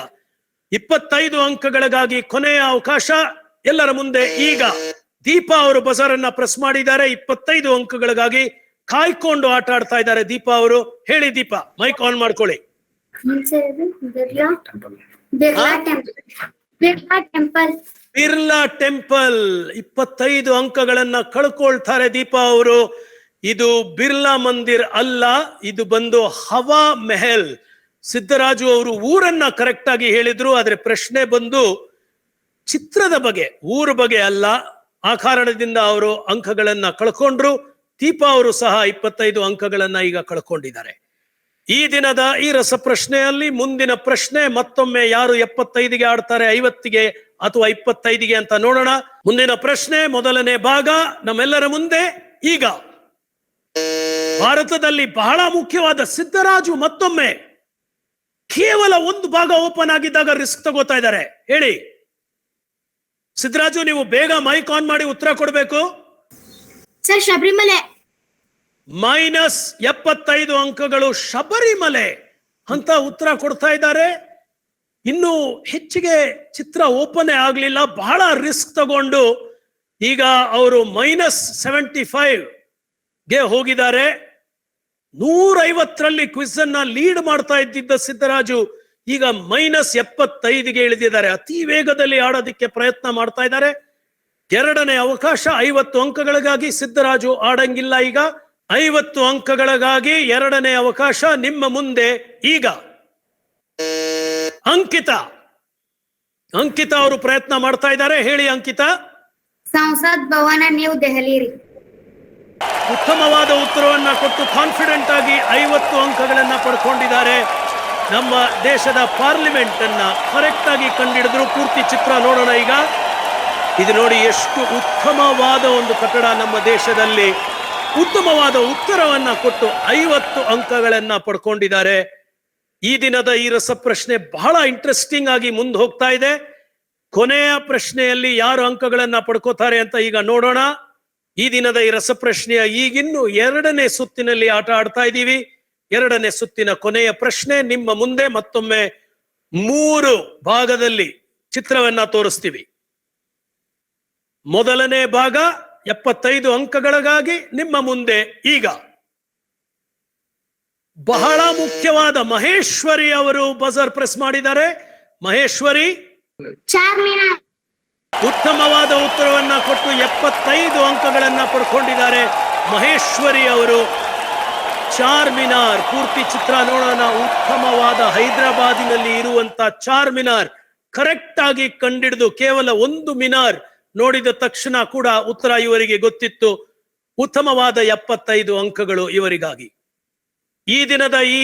25 ಅಂಕಗಳಿಗಾಗಿ ಕೊನೆಯ ಅವಕಾಶ ಎಲ್ಲರ ಮುಂದೆ ಈಗ. ದೀಪಾ ಅವರು ಬಜರ್ ಅನ್ನ ಪ್ರೆಸ್ ಮಾಡಿದ್ದಾರೆ. 25 ಅಂಕಗಳಿಗಾಗಿ ಕಾಯ್ಕೊಂಡು ಆಟ ಆಡ್ತಾ ಇದ್ದಾರೆ ದೀಪಾ ಅವರು. ಹೇಳಿ ದೀಪಾ, ಮೈಕ್ ಆನ್ ಮಾಡ್ಕೊಳ್ಳಿ. ಬಿರ್ಲಾ ಟೆಂಪಲ್. 25 ಅಂಕಗಳನ್ನ ಕಳ್ಕೊಳ್ತಾರೆ ದೀಪಾ ಅವರು. ಇದು ಬಿರ್ಲಾ ಮಂದಿರ್ ಅಲ್ಲ, ಇದು ಬಂದು ಹವಾ ಮೆಹಲ್. ಸಿದ್ದರಾಜು ಅವರು ಊರನ್ನ ಕರೆಕ್ಟ್ ಆಗಿ ಹೇಳಿದ್ರು, ಆದ್ರೆ ಪ್ರಶ್ನೆ ಬಂದು ಚಿತ್ರದ ಬಗ್ಗೆ, ಊರ ಬಗ್ಗೆ ಅಲ್ಲ. ಆ ಕಾರಣದಿಂದ ಅವರು ಅಂಕಗಳನ್ನ ಕಳ್ಕೊಂಡ್ರು. ದೀಪಾ ಅವರು ಸಹ 25 ಅಂಕಗಳನ್ನ ಈಗ ಕಳ್ಕೊಂಡಿದ್ದಾರೆ. ಈ ದಿನದ ಈ ರಸಪ್ರಶ್ನೆಯಲ್ಲಿ ಮುಂದಿನ ಪ್ರಶ್ನೆ ಮತ್ತೊಮ್ಮೆ ಯಾರು 75ಗೆ ಆಡ್ತಾರೆ, 50ಗೆ ಅಥವಾ 25ಗೆ ಅಂತ ನೋಡೋಣ. ಮುಂದಿನ ಪ್ರಶ್ನೆ ಮೊದಲನೇ ಭಾಗ ನಮ್ಮೆಲ್ಲರ ಮುಂದೆ ಈಗ. ಭಾರತದಲ್ಲಿ ಬಹಳ ಮುಖ್ಯವಾದ. ಸಿದ್ದರಾಜು ಮತ್ತೊಮ್ಮೆ ಕೇವಲ 1 ಭಾಗ ಓಪನ್ ಆಗಿದ್ದಾಗ ರಿಸ್ಕ್ ತಗೋತಾ ಇದ್ದಾರೆ. ಹೇಳಿ ಸಿದ್ದರಾಜು, ನೀವು ಬೇಗ ಮೈಕ್ ಆನ್ ಮಾಡಿ ಉತ್ತರ ಕೊಡಬೇಕು. ಸರ್, ಶಬರಿಮಲೆ. -75 ಅಂಕಗಳು ಶಬರಿಮಲೆ ಅಂತ ಉತ್ತರ ಕೊಡ್ತಾ ಇದ್ದಾರೆ. ಇನ್ನು ಹೆಚ್ಚಿಗೆ ಚಿತ್ರ ಓಪನ್ ಆಗ್ಲಿಲ್ಲ. ಬಹಳ ರಿಸ್ಕ್ ತಗೊಂಡು ಈಗ ಅವರು -75ಗೆ ಹೋಗಿದ್ದಾರೆ. 150ರಲ್ಲಿ ಕ್ವಿಜ್ ಅನ್ನ ಲೀಡ್ ಮಾಡ್ತಾ ಇದ್ದಿದ್ದ ಸಿದ್ದರಾಜು ಈಗ -75ಗೆ ಇಳಿದಿದ್ದಾರೆ. ಅತಿ ವೇಗದಲ್ಲಿ ಆಡೋದಿಕ್ಕೆ ಪ್ರಯತ್ನ ಮಾಡ್ತಾ ಇದ್ದಾರೆ. 2ನೇ ಅವಕಾಶ 50 ಅಂಕಗಳಿಗಾಗಿ. ಸಿದ್ದರಾಜು ಆಡಂಗಿಲ್ಲ ಈಗ. 50 ಅಂಕಗಳಿಗಾಗಿ 2ನೇ ಅವಕಾಶ ನಿಮ್ಮ ಮುಂದೆ ಈಗ. ಅಂಕಿತಾ ಅವರು ಪ್ರಯತ್ನ ಮಾಡ್ತಾ ಇದ್ದಾರೆ. ಹೇಳಿ ಅಂಕಿತಾ. ಸಂಸತ್ ಭವನ, ನ್ಯೂ ದೆಹಲಿ. ಉತ್ತಮವಾದ ಉತ್ತರವನ್ನ ಕೊಟ್ಟು ಕಾನ್ಫಿಡೆಂಟ್ ಆಗಿ 50 ಅಂಕಗಳನ್ನ ಪಡ್ಕೊಂಡಿದ್ದಾರೆ. ನಮ್ಮ ದೇಶದ ಪಾರ್ಲಿಮೆಂಟ್ ಅನ್ನ ಕರೆಕ್ಟ್ ಆಗಿ ಕಂಡಿಡಿದ್ರು. ಪೂರ್ತಿ ಚಿತ್ರ ನೋಡೋಣ ಈಗ. ಇದು ನೋಡಿ, ಎಷ್ಟು ಉತ್ತಮವಾದ ಒಂದು ಕಟ್ಟಡ ನಮ್ಮ ದೇಶದಲ್ಲಿ. ಉತ್ತಮವಾದ ಉತ್ತರವನ್ನ ಕೊಟ್ಟು 50 ಅಂಕಗಳನ್ನ ಪಡ್ಕೊಂಡಿದ್ದಾರೆ. ಈ ದಿನದ ಈ ರಸಪ್ರಶ್ನೆ ಬಹಳ ಇಂಟ್ರೆಸ್ಟಿಂಗ್ ಆಗಿ ಮುಂದೆ ಹೋಗ್ತಾ ಇದೆ. ಕೊನೆಯ ಪ್ರಶ್ನೆಯಲ್ಲಿ ಯಾರು ಅಂಕಗಳನ್ನ ಪಡ್ಕೋತಾರೆ ಅಂತ ಈಗ ನೋಡೋಣ. ಈ ದಿನದ ಈ ರಸಪ್ರಶ್ನೆಯ ಈಗಿನ್ನು 2ನೇ ಸುತ್ತಿನಲ್ಲಿ ಆಟ ಆಡ್ತಾ ಇದ್ದೀವಿ. 2ನೇ ಸುತ್ತಿನ ಕೊನೆಯ ಪ್ರಶ್ನೆ ನಿಮ್ಮ ಮುಂದೆ. ಮತ್ತೊಮ್ಮೆ 3 ಭಾಗದಲ್ಲಿ ಚಿತ್ರವನ್ನ ತೋರಿಸ್ತೀವಿ. ಮೊದಲನೇ ಭಾಗ 75 ಅಂಕಗಳಿಗಾಗಿ ನಿಮ್ಮ ಮುಂದೆ ಈಗ. ಬಹಳ ಮುಖ್ಯವಾದ ಮಹೇಶ್ವರಿ ಅವರು ಬಜರ್ ಪ್ರೆಸ್ ಮಾಡಿದ್ದಾರೆ. ಮಹೇಶ್ವರಿ ಚಾರ್ಮಿನಾರ್. ಉತ್ತಮವಾದ ಉತ್ತರವನ್ನ ಕೊಟ್ಟು 75 ಅಂಕಗಳನ್ನ ಪಡ್ಕೊಂಡಿದ್ದಾರೆ ಮಹೇಶ್ವರಿ ಅವರು. ಚಾರ್ ಮಿನಾರ್ ಪೂರ್ತಿ ಚಿತ್ರ ನೋಡೋಣ. ಉತ್ತಮವಾದ ಹೈದರಾಬಾದಿನಲ್ಲಿ ಇರುವಂತ ಚಾರ್ ಮಿನಾರ್ ಕರೆಕ್ಟ್ ಆಗಿ ಕಂಡಿಡಿದು ಕೇವಲ ಒಂದು ಮಿನಾರ್ ನೋಡಿದ ತಕ್ಷಣ ಕೂಡ ಉತ್ತರ ಇವರಿಗೆ ಗೊತ್ತಿತ್ತು. ಉತ್ತಮವಾದ 75 ಅಂಕಗಳು ಇವರಿಗಾಗಿ. ಈ ದಿನದ ಈ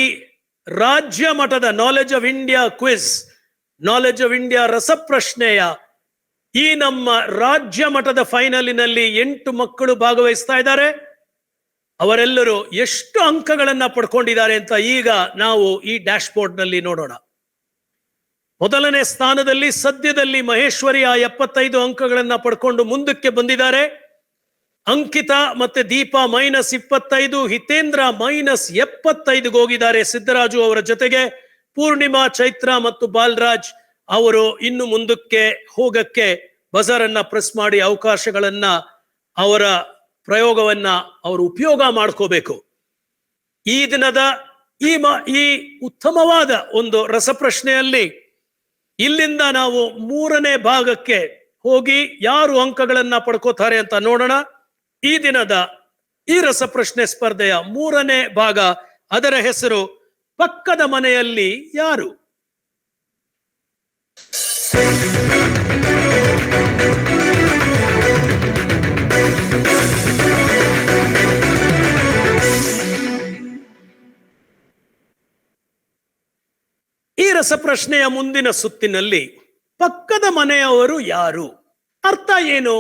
ರಾಜ್ಯ ಮಟ್ಟದ knowledge of India quiz, knowledge of India ರಸಪ್ರಶ್ನೆಯ ಈ ನಮ್ಮ ರಾಜ್ಯ ಮಟ್ಟದ ಫೈನಲಿನಲ್ಲಿ 8 ಮಕ್ಕಳು ಭಾಗವಹಿಸ್ತಾ ಇದ್ದಾರೆ. ಅವರೆಲ್ಲರೂ ಎಷ್ಟು ಅಂಕಗಳನ್ನ ಪಡ್ಕೊಂಡಿದ್ದಾರೆ ಅಂತ ಈಗ ನಾವು ಈ ಡ್ಯಾಶ್ ಬೋರ್ಡ್ ನಲ್ಲಿ ನೋಡೋಣ. ಮೊದಲನೇ ಸ್ಥಾನದಲ್ಲಿ ಸದ್ಯದಲ್ಲಿ ಮಹೇಶ್ವರಿ 75 ಅಂಕಗಳನ್ನ ಪಡ್ಕೊಂಡು ಮುಂದಕ್ಕೆ ಬಂದಿದ್ದಾರೆ. ಅಂಕಿತಾ ಮತ್ತೆ ದೀಪಾ -25, ಹಿತೇಂದ್ರ -75 ಹೋಗಿದ್ದಾರೆ ಸಿದ್ದರಾಜು ಅವರ ಜೊತೆಗೆ. ಪೂರ್ಣಿಮಾ, ಚೈತ್ರ ಮತ್ತು ಬಾಲರಾಜ್ ಅವರು ಇನ್ನು ಮುಂದಕ್ಕೆ ಹೋಗಕ್ಕೆ ಬಜರ್ ಅನ್ನ ಪ್ರೆಸ್ ಮಾಡಿ ಅವಕಾಶಗಳನ್ನ, ಅವರ ಪ್ರಯೋಗವನ್ನ ಅವರು ಉಪಯೋಗ ಮಾಡ್ಕೋಬೇಕು. ಈ ದಿನದ ಈ ಉತ್ತಮವಾದ ಒಂದು ರಸಪ್ರಶ್ನೆಯಲ್ಲಿ ಇಲ್ಲಿಂದ ನಾವು 3ನೇ ಭಾಗಕ್ಕೆ ಹೋಗಿ ಯಾರು ಅಂಕಗಳನ್ನ ಪಡ್ಕೋತಾರೆ ಅಂತ ನೋಡೋಣ. ಈ ದಿನದ ಈ ರಸಪ್ರಶ್ನೆ ಸ್ಪರ್ಧೆಯ 3ನೇ ಭಾಗ, ಅದರ ಹೆಸರು ಪಕ್ಕದ ಮನೆಯಲ್ಲಿ ಯಾರು. ಈ ರಸಪ್ರಶ್ನೆಯ ಮುಂದಿನ ಸುತ್ತಿನಲ್ಲಿ ಪಕ್ಕದ ಮನೆಯವರು ಯಾರು ಅರ್ಥ ಏನು?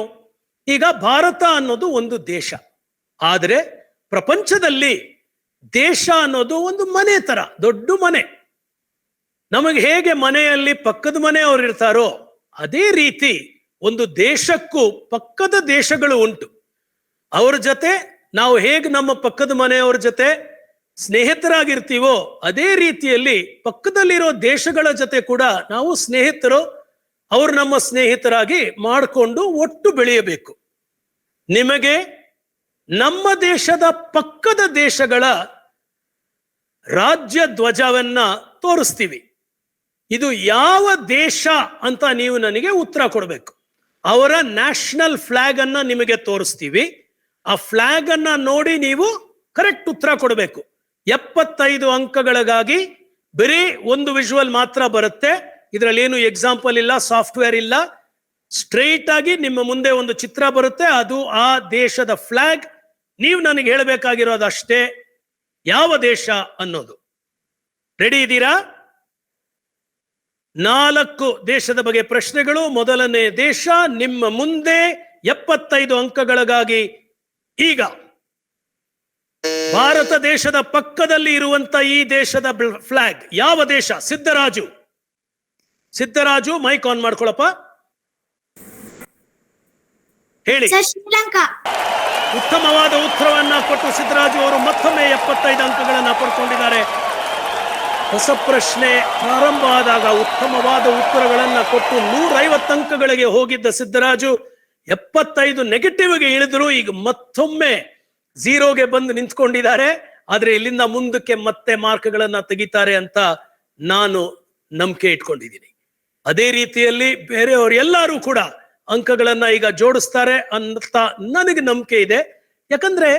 ಈಗ ಭಾರತ ಅನ್ನೋದು ಒಂದು ದೇಶ, ಆದರೆ ಪ್ರಪಂಚದಲ್ಲಿ ದೇಶ ಅನ್ನೋದು ಒಂದು ಮನೆ ತರ, ದೊಡ್ಡ ಮನೆ. ನಮಗೆ ಹೇಗೆ ಮನೆಯಲ್ಲಿ ಪಕ್ಕದ ಮನೆಯವರು ಇರ್ತಾರೋ ಅದೇ ರೀತಿ ಒಂದು ದೇಶಕ್ಕೂ ಪಕ್ಕದ ದೇಶಗಳು ಉಂಟು. ಅವ್ರ ಜೊತೆ ನಾವು ಹೇಗೆ ನಮ್ಮ ಪಕ್ಕದ ಮನೆಯವರ ಜೊತೆ ಸ್ನೇಹಿತರಾಗಿರ್ತೀವೋ ಅದೇ ರೀತಿಯಲ್ಲಿ ಪಕ್ಕದಲ್ಲಿರೋ ದೇಶಗಳ ಜೊತೆ ಕೂಡ ನಾವು ಸ್ನೇಹಿತರು, ಅವ್ರು ನಮ್ಮ ಸ್ನೇಹಿತರಾಗಿ ಮಾಡಿಕೊಂಡು ಒಟ್ಟು ಬೆಳೆಯಬೇಕು. ನಿಮಗೆ ನಮ್ಮ ದೇಶದ ಪಕ್ಕದ ದೇಶಗಳ ರಾಜ್ಯ ಧ್ವಜವನ್ನ ತೋರಿಸ್ತೀವಿ. ಇದು ಯಾವ ದೇಶ ಅಂತ ನೀವು ನನಗೆ ಉತ್ತರ ಕೊಡಬೇಕು. ಅವರ ನ್ಯಾಷನಲ್ ಫ್ಲಾಗ್ ಅನ್ನ ನಿಮಗೆ ತೋರಿಸ್ತೀವಿ. ಆ ಫ್ಲಾಗ್ ಅನ್ನ ನೋಡಿ ನೀವು ಕರೆಕ್ಟ್ ಉತ್ತರ ಕೊಡಬೇಕು. 75 ಅಂಕಗಳಿಗಾಗಿ ಬರೀ ಒಂದು ವಿಜುವಲ್ ಮಾತ್ರ ಬರುತ್ತೆ. ಇದರಲ್ಲಿ ಏನು ಎಕ್ಸಾಂಪಲ್ ಇಲ್ಲ, ಸಾಫ್ಟ್ವೇರ್ ಇಲ್ಲ. ಸ್ಟ್ರೈಟ್ ಆಗಿ ನಿಮ್ಮ ಮುಂದೆ ಒಂದು ಚಿತ್ರ ಬರುತ್ತೆ, ಅದು ಆ ದೇಶದ ಫ್ಲಾಗ್. ನೀವು ನನಗೆ ಹೇಳಬೇಕಾಗಿರೋದು ಅಷ್ಟೇ, ಯಾವ ದೇಶ ಅನ್ನೋದು. ರೆಡಿ ಇದ್ದೀರಾ? 4 ದೇಶದ ಬಗ್ಗೆ ಪ್ರಶ್ನೆಗಳು. ಮೊದಲನೇ ದೇಶ ನಿಮ್ಮ ಮುಂದೆ 75 ಅಂಕಗಳಿಗಾಗಿ. ಈಗ ಭಾರತ ದೇಶದ ಪಕ್ಕದಲ್ಲಿ ಇರುವಂತ ಈ ದೇಶದ ಫ್ಲಾಗ್ ಯಾವ ದೇಶ? ಸಿದ್ದರಾಜು ಮೈಕ್ ಆನ್ ಮಾಡ್ಕೊಳಪ್ಪ, ಹೇಳಿ. ಶ್ರೀಲಂಕಾ. ಉತ್ತಮವಾದ ಉತ್ತರವನ್ನ ಕೊಟ್ಟು ಸಿದ್ದರಾಜು ಅವರು ಮತ್ತೊಮ್ಮೆ 75 ಅಂಕಗಳನ್ನ ಪಡ್ಕೊಂಡಿದ್ದಾರೆ. ಹೊಸ ಪ್ರಶ್ನೆ ಪ್ರಾರಂಭ ಆದಾಗ ಉತ್ತಮವಾದ ಉತ್ತರಗಳನ್ನ ಕೊಟ್ಟು 150 ಅಂಕಗಳಿಗೆ ಹೋಗಿದ್ದ ಸಿದ್ದರಾಜು 75 ನೆಗೆಟಿವ್ಗೆ ಇಳಿದ್ರು. ಈಗ ಮತ್ತೊಮ್ಮೆ 0ಗೆ ಬಂದು ನಿಂತ್ಕೊಂಡಿದ್ದಾರೆ. ಆದ್ರೆ ಇಲ್ಲಿಂದ ಮುಂದಕ್ಕೆ ಮತ್ತೆ ಮಾರ್ಕ್ಗಳನ್ನ ತೆಗಿತಾರೆ ಅಂತ ನಾನು ನಂಬಿಕೆ ಇಟ್ಕೊಂಡಿದ್ದೀನಿ. ಅದೇ ರೀತಿಯಲ್ಲಿ ಬೇರೆಯವರು ಎಲ್ಲರೂ ಕೂಡ ಅಂಕಗಳನ್ನ ಈಗ ಜೋಡಿಸ್ತಾರೆ ಅಂತ ನನಗೆ ನಂಬಿಕೆ ಇದೆ. ಯಾಕಂದ್ರೆ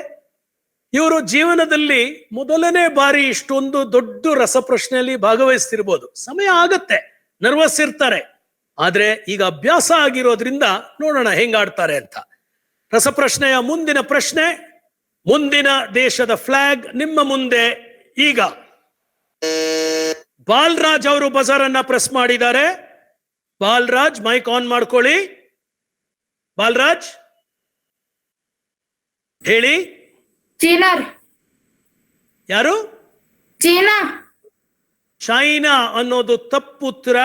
ಇವರು ಜೀವನದಲ್ಲಿ ಮೊದಲನೇ ಬಾರಿ ಇಷ್ಟೊಂದು ದೊಡ್ಡ ರಸಪ್ರಶ್ನೆಯಲ್ಲಿ ಭಾಗವಹಿಸ್ತಿರ್ಬೋದು. ಸಮಯ ಆಗತ್ತೆ, ನರ್ವಸ್ ಇರ್ತಾರೆ, ಆದ್ರೆ ಈಗ ಅಭ್ಯಾಸ ಆಗಿರೋದ್ರಿಂದ ನೋಡೋಣ ಹೆಂಗಾಡ್ತಾರೆ ಅಂತ. ರಸಪ್ರಶ್ನೆಯ ಮುಂದಿನ ಪ್ರಶ್ನೆ, ಮುಂದಿನ ದೇಶದ ಫ್ಲಾಗ್ ನಿಮ್ಮ ಮುಂದೆ. ಈಗ ಬಾಲರಾಜ್ ಅವರು ಬಜರ್ ಅನ್ನ ಪ್ರೆಸ್ ಮಾಡಿದ್ದಾರೆ. ಬಾಲರಾಜ್ ಮೈಕ್ ಆನ್ ಮಾಡ್ಕೊಳ್ಳಿ. ಬಾಲರಾಜ್ ಹೇಳಿ. ಚೀನಾ. ಯಾರು? ಚೈನಾ ಅನ್ನೋದು ತಪ್ಪುತ್ತರ.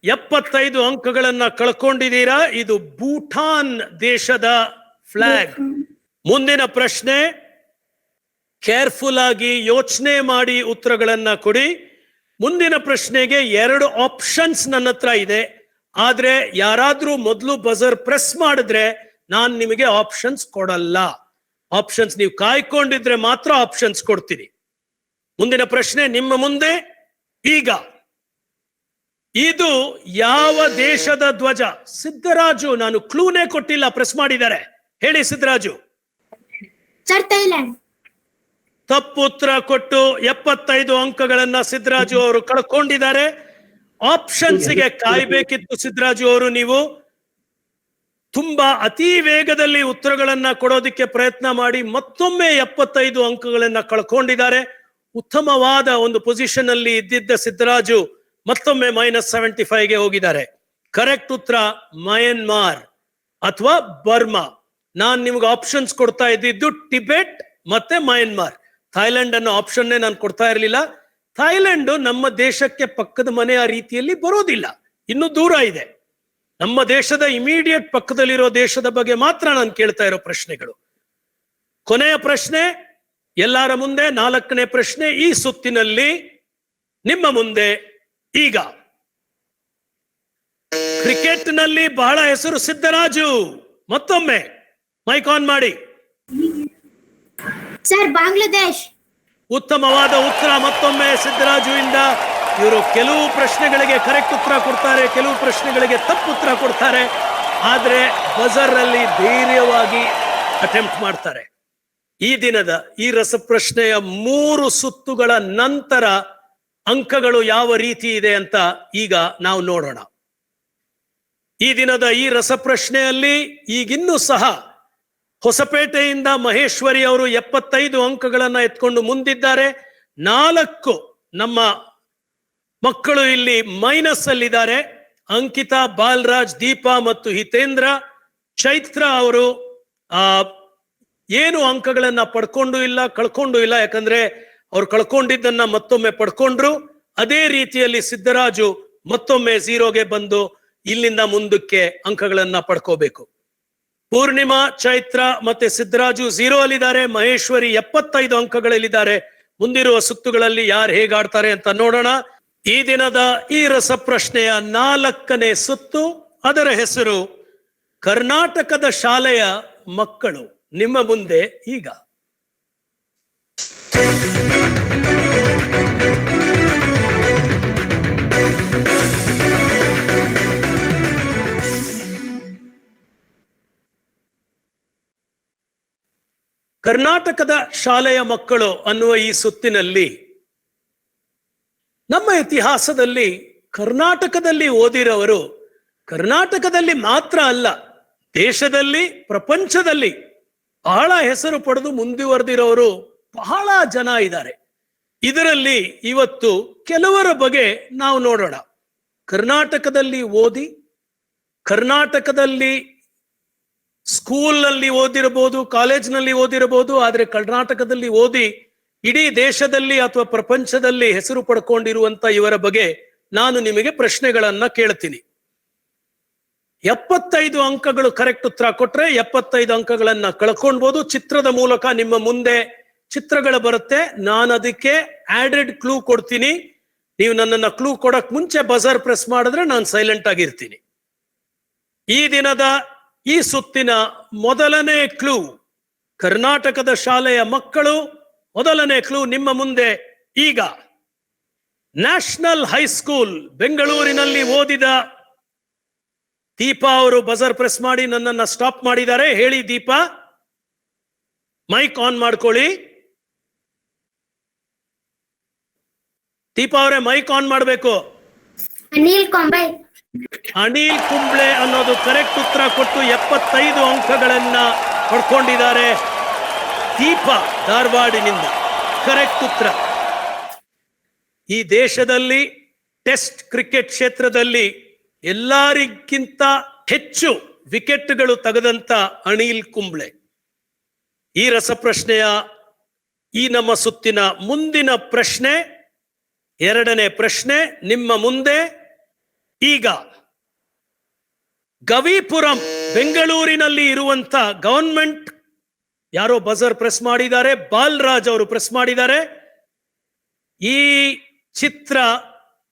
75 ಅಂಕಗಳನ್ನ ಕಳ್ಕೊಂಡಿದ್ದೀರಾ. ಇದು ಭೂಟಾನ್ ದೇಶದ ಫ್ಲಾಗ್. ಮುಂದಿನ ಪ್ರಶ್ನೆ, ಕೇರ್ಫುಲ್ ಆಗಿ ಯೋಚನೆ ಮಾಡಿ ಉತ್ತರಗಳನ್ನ ಕೊಡಿ. ಮುಂದಿನ ಪ್ರಶ್ನೆಗೆ 2 ಆಪ್ಷನ್ಸ್ ನನ್ನ ಹತ್ರ ಇದೆ. ಆದ್ರೆ ಯಾರಾದ್ರೂ ಮೊದಲು ಬಜರ್ ಪ್ರೆಸ್ ಮಾಡಿದ್ರೆ ನಾನು ನಿಮಗೆ ಆಪ್ಷನ್ಸ್ ಕೊಡಲ್ಲ. ಆಪ್ಷನ್ಸ್ ನೀವು ಕಾಯ್ಕೊಂಡಿದ್ರೆ ಮಾತ್ರ ಆಪ್ಷನ್ಸ್ ಕೊಡ್ತೀನಿ. ಮುಂದಿನ ಪ್ರಶ್ನೆ ನಿಮ್ಮ ಮುಂದೆ. ಈಗ ಇದು ಯಾವ ದೇಶದ ಧ್ವಜ? ಸಿದ್ದರಾಜು, ನಾನು ಕ್ಲೂನೇ ಕೊಟ್ಟಿಲ್ಲ, ಪ್ರೆಸ್ ಮಾಡಿದ್ದಾರೆ. ಹೇಳಿ ಸಿದ್ದರಾಜು. Sir Thailand. ತಪ್ಪು ಉತ್ತರ ಕೊಟ್ಟು 75 ಅಂಕಗಳನ್ನ ಸಿದ್ದರಾಜು ಅವರು ಕಳ್ಕೊಂಡಿದ್ದಾರೆ. ಆಪ್ಷನ್ಸ್ಗೆ ಕಾಯ್ಬೇಕಿತ್ತು ಸಿದ್ದರಾಜು ಅವರು. ನೀವು ತುಂಬಾ ಅತಿ ವೇಗದಲ್ಲಿ ಉತ್ತರಗಳನ್ನ ಕೊಡೋದಿಕ್ಕೆ ಪ್ರಯತ್ನ ಮಾಡಿ ಮತ್ತೊಮ್ಮೆ 75 ಅಂಕಗಳನ್ನ ಕಳ್ಕೊಂಡಿದ್ದಾರೆ. ಉತ್ತಮವಾದ ಒಂದು ಪೊಸಿಷನ್ ಅಲ್ಲಿ ಇದ್ದಿದ್ದ ಸಿದ್ದರಾಜು ಮತ್ತೊಮ್ಮೆ -75ಗೆ ಹೋಗಿದ್ದಾರೆ. ಕರೆಕ್ಟ್ ಉತ್ತರ ಮಯನ್ಮಾರ್ ಅಥವಾ ಬರ್ಮಾ. ನಾನ್ ನಿಮ್ಗೆ ಆಪ್ಷನ್ಸ್ ಕೊಡ್ತಾ ಇದ್ದಿದ್ದು ಟಿಬೆಟ್ ಮತ್ತೆ ಮಯನ್ಮಾರ್. ಥೈಲ್ಯಾಂಡ್ ಅನ್ನೋ ಆಪ್ಷನ್ನೇ ನಾನು ಕೊಡ್ತಾ ಇರಲಿಲ್ಲ. ಥೈಲ್ಯಾಂಡ್ ನಮ್ಮ ದೇಶಕ್ಕೆ ಪಕ್ಕದ ಮನೆಯ ರೀತಿಯಲ್ಲಿ ಬರೋದಿಲ್ಲ, ಇನ್ನು ದೂರ ಇದೆ. ನಮ್ಮ ದೇಶದ ಇಮಿಡಿಯೇಟ್ ಪಕ್ಕದಲ್ಲಿರೋ ದೇಶದ ಬಗ್ಗೆ ಮಾತ್ರ ನಾನು ಕೇಳ್ತಾ ಇರೋ ಪ್ರಶ್ನೆಗಳು. ಕೊನೆಯ ಪ್ರಶ್ನೆ ಎಲ್ಲರ ಮುಂದೆ, 4ನೇ ಪ್ರಶ್ನೆ ಈ ಸುತ್ತಿನಲ್ಲಿ ನಿಮ್ಮ ಮುಂದೆ. ಈಗ ಕ್ರಿಕೆಟ್ ನಲ್ಲಿ ಬಹಳ ಹೆಸರು ಸಿದ್ದರಾಜು. ಮತ್ತೊಮ್ಮೆ ಮೈಕ್ ಆನ್ ಮಾಡಿ. ಸರ್ ಬಾಂಗ್ಲಾದೇಶ್. ಉತ್ತಮವಾದ ಉತ್ತರ ಮತ್ತೊಮ್ಮೆ ಸಿದ್ದರಾಜು ಇಂದ. ಇವರು ಕೆಲವು ಪ್ರಶ್ನೆಗಳಿಗೆ ಕರೆಕ್ಟ್ ಉತ್ತರ ಕೊಡ್ತಾರೆ, ಕೆಲವು ಪ್ರಶ್ನೆಗಳಿಗೆ ತಪ್ಪು ಉತ್ತರ ಕೊಡ್ತಾರೆ. ಆದ್ರೆ ಬಜರ್ ಅಲ್ಲಿ ಧೈರ್ಯವಾಗಿ ಅಟೆಂಪ್ಟ್ ಮಾಡ್ತಾರೆ. ಈ ದಿನದ ಈ ರಸಪ್ರಶ್ನೆಯ 3 ಸುತ್ತುಗಳ ನಂತರ ಅಂಕಗಳು ಯಾವ ರೀತಿ ಇದೆ ಅಂತ ಈಗ ನಾವು ನೋಡೋಣ. ಈ ದಿನದ ಈ ರಸಪ್ರಶ್ನೆಯಲ್ಲಿ ಈಗಿನ್ನೂ ಸಹ ಹೊಸಪೇಟೆಯಿಂದ ಮಹೇಶ್ವರಿ ಅವರು 75 ಅಂಕಗಳನ್ನ ಎತ್ಕೊಂಡು ಮುಂದಿದ್ದಾರೆ. 4 ನಮ್ಮ ಮಕ್ಕಳು ಇಲ್ಲಿ ಮೈನಸ್ ಅಲ್ಲಿದ್ದಾರೆ. ಅಂಕಿತಾ, ಬಾಲರಾಜ್, ದೀಪಾ ಮತ್ತು ಹಿತೇಂದ್ರ. ಚೈತ್ರ ಅವರು ಏನು ಅಂಕಗಳನ್ನ ಪಡ್ಕೊಂಡು ಇಲ್ಲ, ಕಳ್ಕೊಂಡು ಇಲ್ಲ. ಯಾಕಂದ್ರೆ ಅವ್ರು ಕಳ್ಕೊಂಡಿದ್ದನ್ನ ಮತ್ತೊಮ್ಮೆ ಪಡ್ಕೊಂಡ್ರು. ಅದೇ ರೀತಿಯಲ್ಲಿ ಸಿದ್ದರಾಜು ಮತ್ತೊಮ್ಮೆ 0ಗೆ ಬಂದು ಇಲ್ಲಿಂದ ಮುಂದಕ್ಕೆ ಅಂಕಗಳನ್ನ ಪಡ್ಕೋಬೇಕು. ಪೂರ್ಣಿಮಾ, ಚೈತ್ರ ಮತ್ತೆ ಸಿದ್ದರಾಜು 0 ಅಲ್ಲಿದ್ದಾರೆ. ಮಹೇಶ್ವರಿ 75 ಅಂಕಗಳಲ್ಲಿದ್ದಾರೆ. ಮುಂದಿರುವ ಸುತ್ತುಗಳಲ್ಲಿ ಯಾರು ಹೇಗಾಡ್ತಾರೆ ಅಂತ ನೋಡೋಣ. ಈ ದಿನದ ಈ ರಸಪ್ರಶ್ನೆಯ 4ನೇ ಸುತ್ತು, ಅದರ ಹೆಸರು ಕರ್ನಾಟಕದ ಶಾಲೆಯ ಮಕ್ಕಳು. ನಿಮ್ಮ ಮುಂದೆ ಈಗ ಕರ್ನಾಟಕದ ಶಾಲೆಯ ಮಕ್ಕಳು ಅನ್ನುವ ಈ ಸುತ್ತಿನಲ್ಲಿ ನಮ್ಮ ಇತಿಹಾಸದಲ್ಲಿ ಕರ್ನಾಟಕದಲ್ಲಿ ಓದಿರೋರು ಕರ್ನಾಟಕದಲ್ಲಿ ಮಾತ್ರ ಅಲ್ಲ, ದೇಶದಲ್ಲಿ, ಪ್ರಪಂಚದಲ್ಲಿ ಬಹಳ ಹೆಸರು ಪಡೆದು ಮುಂದುವರೆದಿರೋರು ಬಹಳ ಜನ ಇದ್ದಾರೆ. ಇದರಲ್ಲಿ ಇವತ್ತು ಕೆಲವರ ಬಗ್ಗೆ ನಾವು ನೋಡೋಣ. ಕರ್ನಾಟಕದಲ್ಲಿ ಓದಿ, ಕರ್ನಾಟಕದಲ್ಲಿ ಸ್ಕೂಲ್ನಲ್ಲಿ ಓದಿರಬಹುದು, ಕಾಲೇಜ್ನಲ್ಲಿ ಓದಿರಬಹುದು, ಆದ್ರೆ ಕರ್ನಾಟಕದಲ್ಲಿ ಓದಿ ಇಡೀ ದೇಶದಲ್ಲಿ ಅಥವಾ ಪ್ರಪಂಚದಲ್ಲಿ ಹೆಸರು ಪಡ್ಕೊಂಡಿರುವಂತ ಇವರ ಬಗ್ಗೆ ನಾನು ನಿಮಗೆ ಪ್ರಶ್ನೆಗಳನ್ನ ಕೇಳ್ತೀನಿ. 75 ಅಂಕಗಳು ಕರೆಕ್ಟ್ ಉತ್ತರ ಕೊಟ್ರೆ 75 ಅಂಕಗಳನ್ನ ಕಳ್ಕೊಳ್ಬಹುದು. ಚಿತ್ರದ ಮೂಲಕ ನಿಮ್ಮ ಮುಂದೆ ಚಿತ್ರಗಳು ಬರುತ್ತೆ. ನಾನು ಅದಕ್ಕೆ ಆಡೆಡ್ ಕ್ಲೂ ಕೊಡ್ತೀನಿ. ನೀವು ನನ್ನನ್ನ ಕ್ಲೂ ಕೊಡಕ್ ಮುಂಚೆ ಬಜರ್ ಪ್ರೆಸ್ ಮಾಡಿದ್ರೆ ನಾನು ಸೈಲೆಂಟ್ ಆಗಿರ್ತೀನಿ. ಈ ದಿನದ ಈ ಸುತ್ತಿನ ಮೊದಲನೇ ಕ್ಲೂ ಕರ್ನಾಟಕದ ಶಾಲೆಯ ಮಕ್ಕಳು. ಮೊದಲನೇ ಕ್ಲೂ ನಿಮ್ಮ ಮುಂದೆ ಈಗ. ನ್ಯಾಷನಲ್ ಹೈಸ್ಕೂಲ್ ಬೆಂಗಳೂರಿನಲ್ಲಿ ಓದಿದ ದೀಪಾ ಅವರು ಬಜರ್ ಪ್ರೆಸ್ ಮಾಡಿ ನನ್ನನ್ನ ಸ್ಟಾಪ್ ಮಾಡಿದ್ದಾರೆ. ಹೇಳಿ ದೀಪಾ, ಮೈಕ್ ಆನ್ ಮಾಡ್ಕೊಳ್ಳಿ. ದೀಪಾ ಅವರೇ ಮೈಕ್ ಆನ್ ಮಾಡಬೇಕು. ಅನಿಲ್ ಕುಂಬ್ಳೆ. ಅನಿಲ್ ಕುಂಬ್ಳೆ ಅನ್ನೋದು ಕರೆಕ್ಟ್ ಉತ್ತರ ಕೊಟ್ಟು 75 ಅಂಕಗಳನ್ನ ಪಡ್ಕೊಂಡಿದ್ದಾರೆ. ದೀಪಾ ಧಾರವಾಡಿನಿಂದ ಕರೆಕ್ಟ್ ಉತ್ತರ. ಈ ದೇಶದಲ್ಲಿ ಟೆಸ್ಟ್ ಕ್ರಿಕೆಟ್ ಕ್ಷೇತ್ರದಲ್ಲಿ ಎಲ್ಲರಿಗಿಂತ ಹೆಚ್ಚು ವಿಕೆಟ್ಗಳು ತೆಗೆದಂತ ಅನಿಲ್ ಕುಂಬ್ಳೆ. ಈ ರಸಪ್ರಶ್ನೆಯ ಈ ನಮ್ಮ ಸುತ್ತಿನ ಮುಂದಿನ ಪ್ರಶ್ನೆ, 2ನೇ ಪ್ರಶ್ನೆ ನಿಮ್ಮ ಮುಂದೆ ಈಗ. ಗವಿಪುರಂ ಬೆಂಗಳೂರಿನಲ್ಲಿ ಇರುವಂತ ಗವರ್ಮೆಂಟ್, ಯಾರೋ ಬಜರ್ ಪ್ರೆಸ್ ಮಾಡಿದ್ದಾರೆ, ಬಾಲರಾಜ್ ಅವರು ಪ್ರೆಸ್ ಮಾಡಿದ್ದಾರೆ. ಈ ಚಿತ್ರ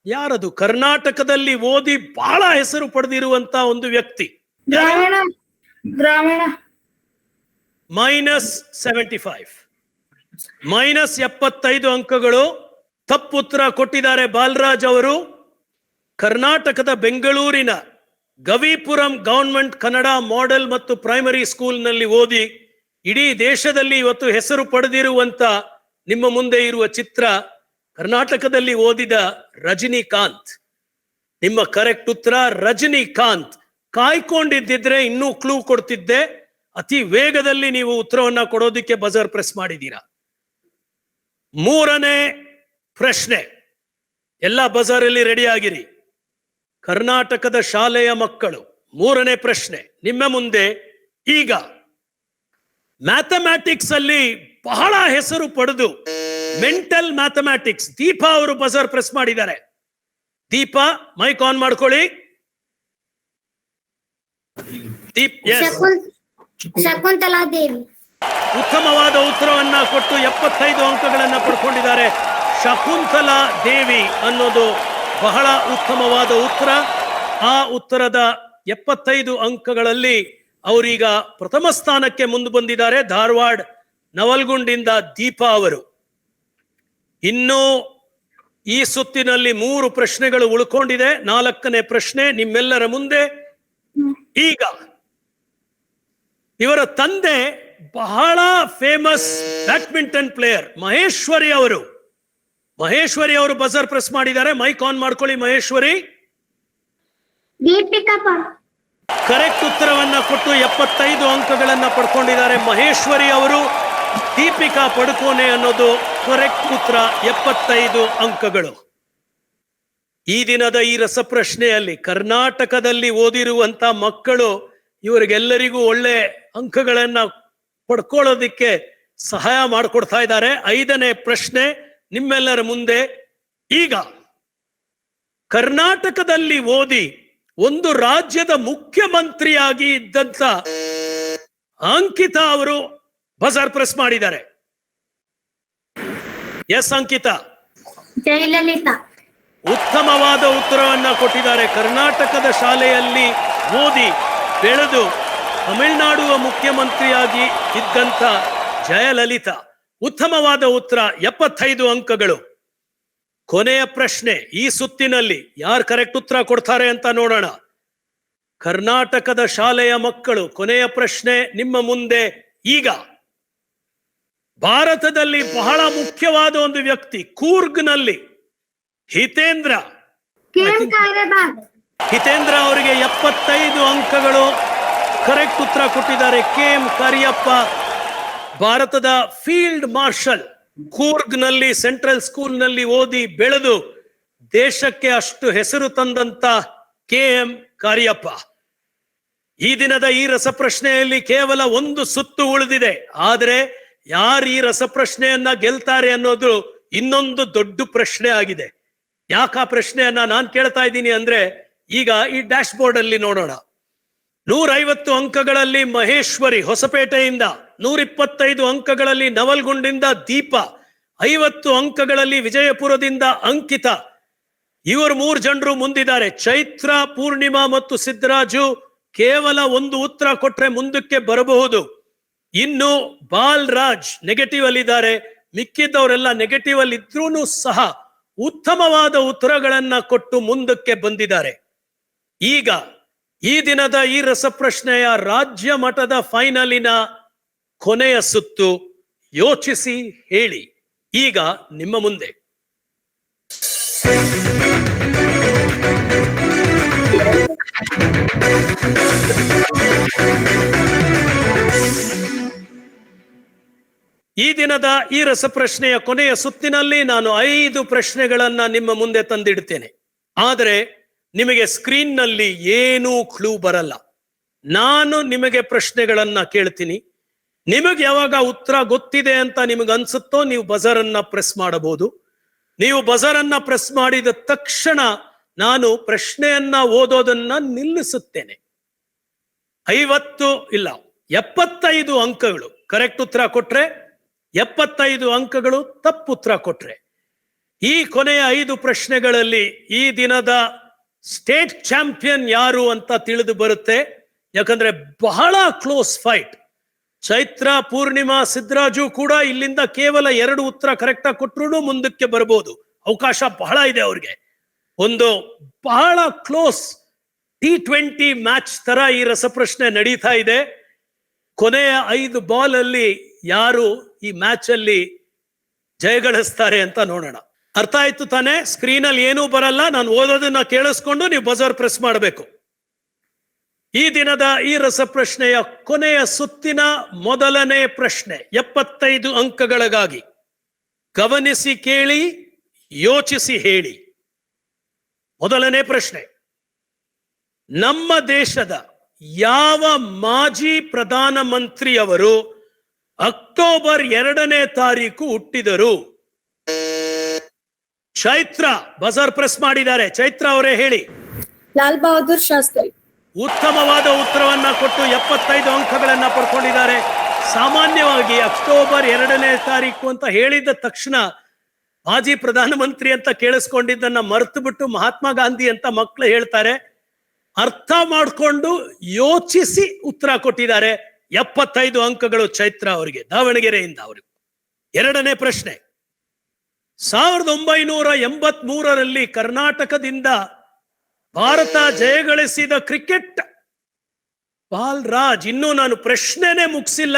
ಯಾರದು? ಕರ್ನಾಟಕದಲ್ಲಿ ಓದಿ ಬಹಳ ಹೆಸರು ಪಡೆದಿರುವಂತ ಒಂದು ವ್ಯಕ್ತಿ. -75 -75 ಅಂಕಗಳು. ತಪ್ಪು ಉತ್ತರ ಕೊಟ್ಟಿದ್ದಾರೆ ಬಾಲರಾಜ್ ಅವರು. ಕರ್ನಾಟಕದ ಬೆಂಗಳೂರಿನ ಗವಿಪುರಂ ಗವರ್ಮೆಂಟ್ ಕನ್ನಡ ಮಾಡೆಲ್ ಮತ್ತು ಪ್ರೈಮರಿ ಸ್ಕೂಲ್ನಲ್ಲಿ ಓದಿ ಇಡೀ ದೇಶದಲ್ಲಿ ಇವತ್ತು ಹೆಸರು ಪಡೆದಿರುವಂತ ನಿಮ್ಮ ಮುಂದೆ ಇರುವ ಚಿತ್ರ ಕರ್ನಾಟಕದಲ್ಲಿ ಓದಿದ ರಜನಿಕಾಂತ್. ನಿಮ್ಮ ಕರೆಕ್ಟ್ ಉತ್ತರ ರಜನಿಕಾಂತ್. ಕಾಯ್ಕೊಂಡಿದ್ದಿದ್ರೆ ಇನ್ನೂ ಕ್ಲೂ ಕೊಡ್ತಿದ್ದೆ. ಅತಿ ವೇಗದಲ್ಲಿ ನೀವು ಉತ್ತರವನ್ನ ಕೊಡೋದಿಕ್ಕೆ ಬಜರ್ ಪ್ರೆಸ್ ಮಾಡಿದ್ದೀರಾ. ಮೂರನೇ ಪ್ರಶ್ನೆ, ಎಲ್ಲ ಬಜರ್ ಅಲ್ಲಿ ರೆಡಿ ಆಗಿರಿ. ಕರ್ನಾಟಕದ ಶಾಲೆಯ ಮಕ್ಕಳು, ಮೂರನೇ ಪ್ರಶ್ನೆ ನಿಮ್ಮ ಮುಂದೆ ಈಗ. ಮ್ಯಾಥಮ್ಯಾಟಿಕ್ಸ್ ಅಲ್ಲಿ ಬಹಳ ಹೆಸರು ಪಡೆದು ಮೆಂಟಲ್ ಮ್ಯಾಥಮ್ಯಾಟಿಕ್ಸ್, ದೀಪಾ ಅವರು ಬಜರ್ ಪ್ರೆಸ್ ಮಾಡಿದ್ದಾರೆ. ದೀಪಾ, ಮೈಕ್ ಆನ್ ಮಾಡ್ಕೊಳ್ಳಿ. ಶಕುಂತಲಾ ದೇವಿ. ಉತ್ತಮವಾದ ಉತ್ತರವನ್ನ ಕೊಟ್ಟು 75 ಅಂಕಗಳನ್ನ ಪಡ್ಕೊಂಡಿದ್ದಾರೆ. ಶಕುಂತಲಾ ದೇವಿ ಅನ್ನೋದು ಬಹಳ ಉತ್ತಮವಾದ ಉತ್ತರ. ಆ ಉತ್ತರದ 75 ಅಂಕಗಳಲ್ಲಿ ಅವರೀಗ ಪ್ರಥಮ ಸ್ಥಾನಕ್ಕೆ ಮುಂದೆ ಬಂದಿದ್ದಾರೆ. ಧಾರವಾಡ ನವಲ್ಗುಂಡಿಂದ ದೀಪಾ ಅವರು. ಇನ್ನು ಈ ಸುತ್ತಿನಲ್ಲಿ 3 ಪ್ರಶ್ನೆಗಳು ಉಳ್ಕೊಂಡಿದೆ. 4ನೇ ಪ್ರಶ್ನೆ ನಿಮ್ಮೆಲ್ಲರ ಮುಂದೆ ಈಗ. ಇವರ ತಂದೆ ಬಹಳ ಫೇಮಸ್ ಬ್ಯಾಡ್ಮಿಂಟನ್ ಪ್ಲೇಯರ್ ಮಹೇಶ್ವರಿ ಅವರು. ಮಹೇಶ್ವರಿ ಅವರು ಬಜರ್ ಪ್ರೆಸ್ ಮಾಡಿದ್ದಾರೆ. ಮೈಕ್ ಆನ್ ಮಾಡ್ಕೊಳ್ಳಿ ಮಹೇಶ್ವರಿ. ದೀಪಿಕಾ. ಕರೆಕ್ಟ್ ಉತ್ತರವನ್ನ ಕೊಟ್ಟು 75 ಅಂಕಗಳನ್ನ ಪಡ್ಕೊಂಡಿದ್ದಾರೆ ಮಹೇಶ್ವರಿ ಅವರು. ದೀಪಿಕಾ ಪಡುಕೋನೆ ಅನ್ನೋದು ಕರೆಕ್ಟ್ ಉತ್ತರ, 75 ಅಂಕಗಳು. ಈ ದಿನದ ಈ ರಸಪ್ರಶ್ನೆಯಲ್ಲಿ ಕರ್ನಾಟಕದಲ್ಲಿ ಓದಿರುವಂತ ಮಕ್ಕಳು ಇವರಿಗೆಲ್ಲರಿಗೂ ಒಳ್ಳೆ ಅಂಕಗಳನ್ನ ಪಡ್ಕೊಳ್ಳೋದಿಕ್ಕೆ ಸಹಾಯ ಮಾಡಿಕೊಡ್ತಾ ಇದ್ದಾರೆ. 5ನೇ ಪ್ರಶ್ನೆ ನಿಮ್ಮೆಲ್ಲರ ಮುಂದೆ ಈಗ. ಕರ್ನಾಟಕದಲ್ಲಿ ಓದಿ ಒಂದು ರಾಜ್ಯದ ಮುಖ್ಯಮಂತ್ರಿಯಾಗಿ ಇದ್ದಂತ ಅಂಕಿತಾ ಅವರು ಬಜರ್ ಪ್ರೆಸ್ ಮಾಡಿದ್ದಾರೆ. ಎಸ್ ಅಂಕಿತಾ. ಜಯಲಲಿತಾ. ಉತ್ತಮವಾದ ಉತ್ತರವನ್ನ ಕೊಟ್ಟಿದ್ದಾರೆ. ಕರ್ನಾಟಕದ ಶಾಲೆಯಲ್ಲಿ ಓದಿ ಬೆಳೆದು ತಮಿಳುನಾಡುವ ಮುಖ್ಯಮಂತ್ರಿಯಾಗಿ ಇದ್ದಂತ ಜಯಲಲಿತಾ. ಉತ್ತಮವಾದ ಉತ್ತರ, 75 ಅಂಕಗಳು. ಕೊನೆಯ ಪ್ರಶ್ನೆ ಈ ಸುತ್ತಿನಲ್ಲಿ ಯಾರು ಕರೆಕ್ಟ್ ಉತ್ತರ ಕೊಡ್ತಾರೆ ಅಂತ ನೋಡೋಣ. ಕರ್ನಾಟಕದ ಶಾಲೆಯ ಮಕ್ಕಳು, ಕೊನೆಯ ಪ್ರಶ್ನೆ ನಿಮ್ಮ ಮುಂದೆ ಈಗ. ಭಾರತದಲ್ಲಿ ಬಹಳ ಮುಖ್ಯವಾದ ಒಂದು ವ್ಯಕ್ತಿ, ಕೂರ್ಗ್ನಲ್ಲಿ ಹಿತೇಂದ್ರ. ಹಿತೇಂದ್ರ ಅವರಿಗೆ 75 ಅಂಕಗಳು. ಕರೆಕ್ಟ್ ಉತ್ತರ ಕೊಟ್ಟಿದ್ದಾರೆ. KM ಕರಿಯಪ್ಪ, ಭಾರತದ ಫೀಲ್ಡ್ ಮಾರ್ಷಲ್. ಕೂರ್ಗ್ನಲ್ಲಿ ಸೆಂಟ್ರಲ್ ಸ್ಕೂಲ್ನಲ್ಲಿ ಓದಿ ಬೆಳೆದು ದೇಶಕ್ಕೆ ಅಷ್ಟು ಹೆಸರು ತಂದಂತ KM ಕರಿಯಪ್ಪ. ಈ ದಿನದ ಈ ರಸಪ್ರಶ್ನೆಯಲ್ಲಿ ಕೇವಲ 1 ಸುತ್ತು ಉಳಿದಿದೆ. ಆದ್ರೆ ಯಾರು ಈ ರಸಪ್ರಶ್ನೆಯನ್ನ ಗೆಲ್ತಾರೆ ಅನ್ನೋದು ಇನ್ನೊಂದು ದೊಡ್ಡ ಪ್ರಶ್ನೆ ಆಗಿದೆ. ಯಾಕೆ ಆ ಪ್ರಶ್ನೆಯನ್ನ ನಾನು ಕೇಳ್ತಾ ಇದ್ದೀನಿ ಅಂದ್ರೆ, ಈಗ ಈ ಡ್ಯಾಶ್ ಬೋರ್ಡ್ ಅಲ್ಲಿ ನೋಡೋಣ. 150 ಅಂಕಗಳಲ್ಲಿ ಮಹೇಶ್ವರಿ ಹೊಸಪೇಟೆಯಿಂದ, 125 ಅಂಕಗಳಲ್ಲಿ ನವಲ್ಗುಂಡಿಂದ ದೀಪಾ, 50 ಅಂಕಗಳಲ್ಲಿ ವಿಜಯಪುರದಿಂದ ಅಂಕಿತಾ. ಇವರು 3 ಜನರು ಮುಂದಿದ್ದಾರೆ. ಚೈತ್ರ, ಪೂರ್ಣಿಮಾ ಮತ್ತು ಸಿದ್ದರಾಜು ಕೇವಲ 1 ಉತ್ತರ ಕೊಟ್ರೆ ಮುಂದಕ್ಕೆ ಬರಬಹುದು. ಇನ್ನು ಬಾಲ್ರಾಜ್ ನೆಗೆಟಿವ್ ಅಲ್ಲಿದ್ದಾರೆ. ಮಿಕ್ಕಿದ್ದವರೆಲ್ಲ ನೆಗೆಟಿವ್ ಅಲ್ಲಿ ಇದ್ರೂ ಸಹ ಉತ್ತಮವಾದ ಉತ್ತರಗಳನ್ನ ಕೊಟ್ಟು ಮುಂದಕ್ಕೆ ಬಂದಿದ್ದಾರೆ. ಈಗ ಈ ದಿನದ ಈ ರಸಪ್ರಶ್ನೆಯ ರಾಜ್ಯ ಮಟ್ಟದ ಫೈನಲಿನ ಕೊನೆಯ ಸುತ್ತು. ಯೋಚಿಸಿ ಹೇಳಿ ಈಗ ನಿಮ್ಮ ಮುಂದೆ. ಈ ದಿನದ ಈ ರಸಪ್ರಶ್ನೆಯ ಕೊನೆಯ ಸುತ್ತಿನಲ್ಲಿ ನಾನು 5 ಪ್ರಶ್ನೆಗಳನ್ನ ನಿಮ್ಮ ಮುಂದೆ ತಂದಿಡ್ತೇನೆ. ಆದರೆ ನಿಮಗೆ ಸ್ಕ್ರೀನ್ ನಲ್ಲಿ ಏನೂ ಕ್ಲೂ ಬರಲ್ಲ. ನಾನು ನಿಮಗೆ ಪ್ರಶ್ನೆಗಳನ್ನ ಕೇಳ್ತೀನಿ. ನಿಮಗೆ ಯಾವಾಗ ಉತ್ತರ ಗೊತ್ತಿದೆ ಅಂತ ನಿಮಗೆ ಅನ್ಸುತ್ತೋ ನೀವು ಬಜರ್ ಅನ್ನ ಪ್ರೆಸ್ ಮಾಡಬಹುದು. ನೀವು ಬಜರ್ ಅನ್ನ ಪ್ರೆಸ್ ಮಾಡಿದ ತಕ್ಷಣ ನಾನು ಪ್ರಶ್ನೆಯನ್ನ ಓದೋದನ್ನ ನಿಲ್ಲಿಸುತ್ತೇನೆ. 75 ಅಂಕಗಳು ಕರೆಕ್ಟ್ ಉತ್ತರ ಕೊಟ್ರೆ 75 ಅಂಕಗಳು, ತಪ್ಪು ಉತ್ತರ ಕೊಟ್ರೆ. ಈ ಕೊನೆಯ 5 ಪ್ರಶ್ನೆಗಳಲ್ಲಿ ಈ ದಿನದ ಸ್ಟೇಟ್ ಚಾಂಪಿಯನ್ ಯಾರು ಅಂತ ತಿಳಿದು ಬರುತ್ತೆ. ಯಾಕಂದ್ರೆ ಬಹಳ ಕ್ಲೋಸ್ ಫೈಟ್. ಚೈತ್ರ, ಪೂರ್ಣಿಮಾ, ಸಿದ್ದರಾಜು ಕೂಡ ಇಲ್ಲಿಂದ ಕೇವಲ 2 ಉತ್ತರ ಕರೆಕ್ಟ್ ಆಗಿ ಕೊಟ್ಟರು ಮುಂದಕ್ಕೆ ಬರಬಹುದು. ಅವಕಾಶ ಬಹಳ ಇದೆ ಅವ್ರಿಗೆ. ಒಂದು ಬಹಳ ಕ್ಲೋಸ್ T20 ಮ್ಯಾಚ್ ತರ ಈ ರಸಪ್ರಶ್ನೆ ನಡೀತಾ ಇದೆ. ಕೊನೆಯ 5 ಬಾಲ್ ಅಲ್ಲಿ ಯಾರು ಈ ಮ್ಯಾಚ್ ಅಲ್ಲಿ ಜಯಗಳಿಸ್ತಾರೆ ಅಂತ ನೋಡೋಣ. ಅರ್ಥ ಆಯ್ತು ತಾನೇ? ಸ್ಕ್ರೀನಲ್ಲಿ ಏನೂ ಬರಲ್ಲ, ನಾನು ಓದೋದನ್ನ ಕೇಳಿಸ್ಕೊಂಡು ನೀವು ಬಜರ್ ಪ್ರೆಸ್ ಮಾಡಬೇಕು. ಈ ದಿನದ ಈ ರಸಪ್ರಶ್ನೆಯ ಕೊನೆಯ ಸುತ್ತಿನ ಮೊದಲನೇ ಪ್ರಶ್ನೆ 75 ಅಂಕಗಳಿಗಾಗಿ. ಗಮನಿಸಿ ಕೇಳಿ, ಯೋಚಿಸಿ ಹೇಳಿ. ಮೊದಲನೇ ಪ್ರಶ್ನೆ, ನಮ್ಮ ದೇಶದ ಯಾವ ಮಾಜಿ ಪ್ರಧಾನಮಂತ್ರಿಯವರು ಅಕ್ಟೋಬರ್ 2ನೇ ತಾರೀಕು ಹುಟ್ಟಿದರು? ಚೈತ್ರ ಬಜರ್ ಪ್ರೆಸ್ ಮಾಡಿದ್ದಾರೆ. ಚೈತ್ರ ಅವರೇ ಹೇಳಿ. ಲಾಲ್ ಬಹದ್ದೂರ್ ಶಾಸ್ತ್ರಿ. ಉತ್ತಮವಾದ ಉತ್ತರವನ್ನ ಕೊಟ್ಟು 75 ಅಂಕಗಳನ್ನ ಪಡ್ಕೊಂಡಿದ್ದಾರೆ. ಸಾಮಾನ್ಯವಾಗಿ ಅಕ್ಟೋಬರ್ 2ನೇ ತಾರೀಕು ಅಂತ ಹೇಳಿದ ತಕ್ಷಣ ಮಾಜಿ ಪ್ರಧಾನಮಂತ್ರಿ ಅಂತ ಕೇಳಿಸ್ಕೊಂಡಿದ್ದನ್ನ ಮರೆತು ಬಿಟ್ಟು ಮಹಾತ್ಮ ಗಾಂಧಿ ಅಂತ ಮಕ್ಕಳು ಹೇಳ್ತಾರೆ. ಅರ್ಥ ಮಾಡಿಕೊಂಡು ಯೋಚಿಸಿ ಉತ್ತರ ಕೊಟ್ಟಿದ್ದಾರೆ. 75 ಅಂಕಗಳು ಚೈತ್ರ ಅವರಿಗೆ, ದಾವಣಗೆರೆಯಿಂದ ಅವರಿಗೆ. ಎರಡನೇ ಪ್ರಶ್ನೆ, 1983ರಲ್ಲಿ ಕರ್ನಾಟಕದಿಂದ ಭಾರತ ಜಯಗಳಿಸಿದ ಕ್ರಿಕೆಟ್ ಬಾಲ್ರಾಜ್. ಇನ್ನೂ ನಾನು ಪ್ರಶ್ನೆನೇ ಮುಗಿಸಿಲ್ಲ,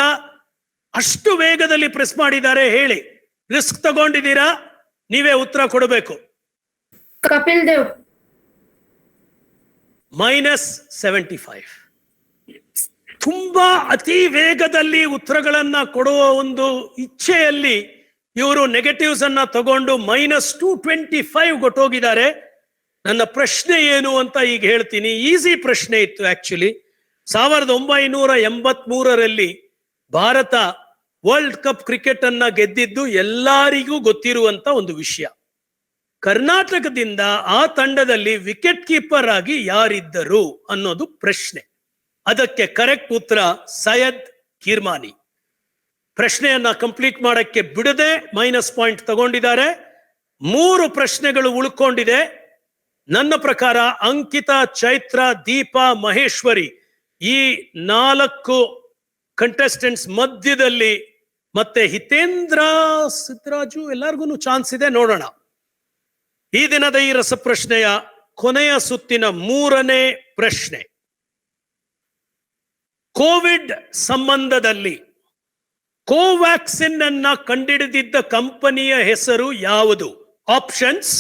ಅಷ್ಟು ವೇಗದಲ್ಲಿ ಪ್ರೆಸ್ ಮಾಡಿದ್ದಾರೆ. ಹೇಳಿ, ರಿಸ್ಕ್ ತಗೊಂಡಿದ್ದೀರಾ, ನೀವೇ ಉತ್ತರ ಕೊಡಬೇಕು. ಕಪಿಲ್ ದೇವ್. -75. ತುಂಬಾ ಅತಿ ವೇಗದಲ್ಲಿ ಉತ್ತರಗಳನ್ನ ಕೊಡುವ ಒಂದು ಇಚ್ಛೆಯಲ್ಲಿ ಇವರು ನೆಗೆಟಿವ್ಸ್ ಅನ್ನ ತಗೊಂಡು -225 ಕೊಟ್ಟೋಗಿದ್ದಾರೆ. ನನ್ನ ಪ್ರಶ್ನೆ ಏನು ಅಂತ ಈಗ ಹೇಳ್ತೀನಿ. ಈಸಿ ಪ್ರಶ್ನೆ ಇತ್ತು ಆಕ್ಚುಲಿ. 1983ರಲ್ಲಿ ಭಾರತ ವರ್ಲ್ಡ್ ಕಪ್ ಕ್ರಿಕೆಟ್ ಅನ್ನ ಗೆದ್ದಿದ್ದು ಎಲ್ಲರಿಗೂ ಗೊತ್ತಿರುವಂತ ಒಂದು ವಿಷಯ. ಕರ್ನಾಟಕದಿಂದ ಆ ತಂಡದಲ್ಲಿ ವಿಕೆಟ್ ಕೀಪರ್ ಆಗಿ ಯಾರಿದ್ದರು ಅನ್ನೋದು ಪ್ರಶ್ನೆ. ಅದಕ್ಕೆ ಕರೆಕ್ಟ್ ಉತ್ತರ ಸೈಯದ್ ಕಿರ್ಮಾನಿ. ಪ್ರಶ್ನೆಯನ್ನ ಕಂಪ್ಲೀಟ್ ಮಾಡಕ್ಕೆ ಬಿಡದೆ -ಪಾಯಿಂಟ್ ತಗೊಂಡಿದ್ದಾರೆ. 3 ಪ್ರಶ್ನೆಗಳು ಉಳ್ಕೊಂಡಿದೆ. ನನ್ನ ಪ್ರಕಾರ ಅಂಕಿತಾ, ಚೈತ್ರ, ದೀಪಾ, ಮಹೇಶ್ವರಿ ಈ 4 ಕಂಟೆಸ್ಟೆಂಟ್ಸ್ ಮಧ್ಯದಲ್ಲಿ ಮತ್ತೆ ಹಿತೇಂದ್ರ, ಸಿದ್ದರಾಜು ಎಲ್ಲರಿಗೂ ಚಾನ್ಸ್ ಇದೆ. ನೋಡೋಣ. ಈ ದಿನದ ಈ ರಸಪ್ರಶ್ನೆಯ ಕೊನೆಯ ಸುತ್ತಿನ 3ನೇ ಪ್ರಶ್ನೆ, ಕೋವಿಡ್ ಸಂಬಂಧದಲ್ಲಿ ಕೋವ್ಯಾಕ್ಸಿನ್ ಅನ್ನ ಕಂಡುಹಿಡಿದಿದ್ದ ಕಂಪನಿಯ ಹೆಸರು ಯಾವುದು? ಆಪ್ಷನ್ಸ್.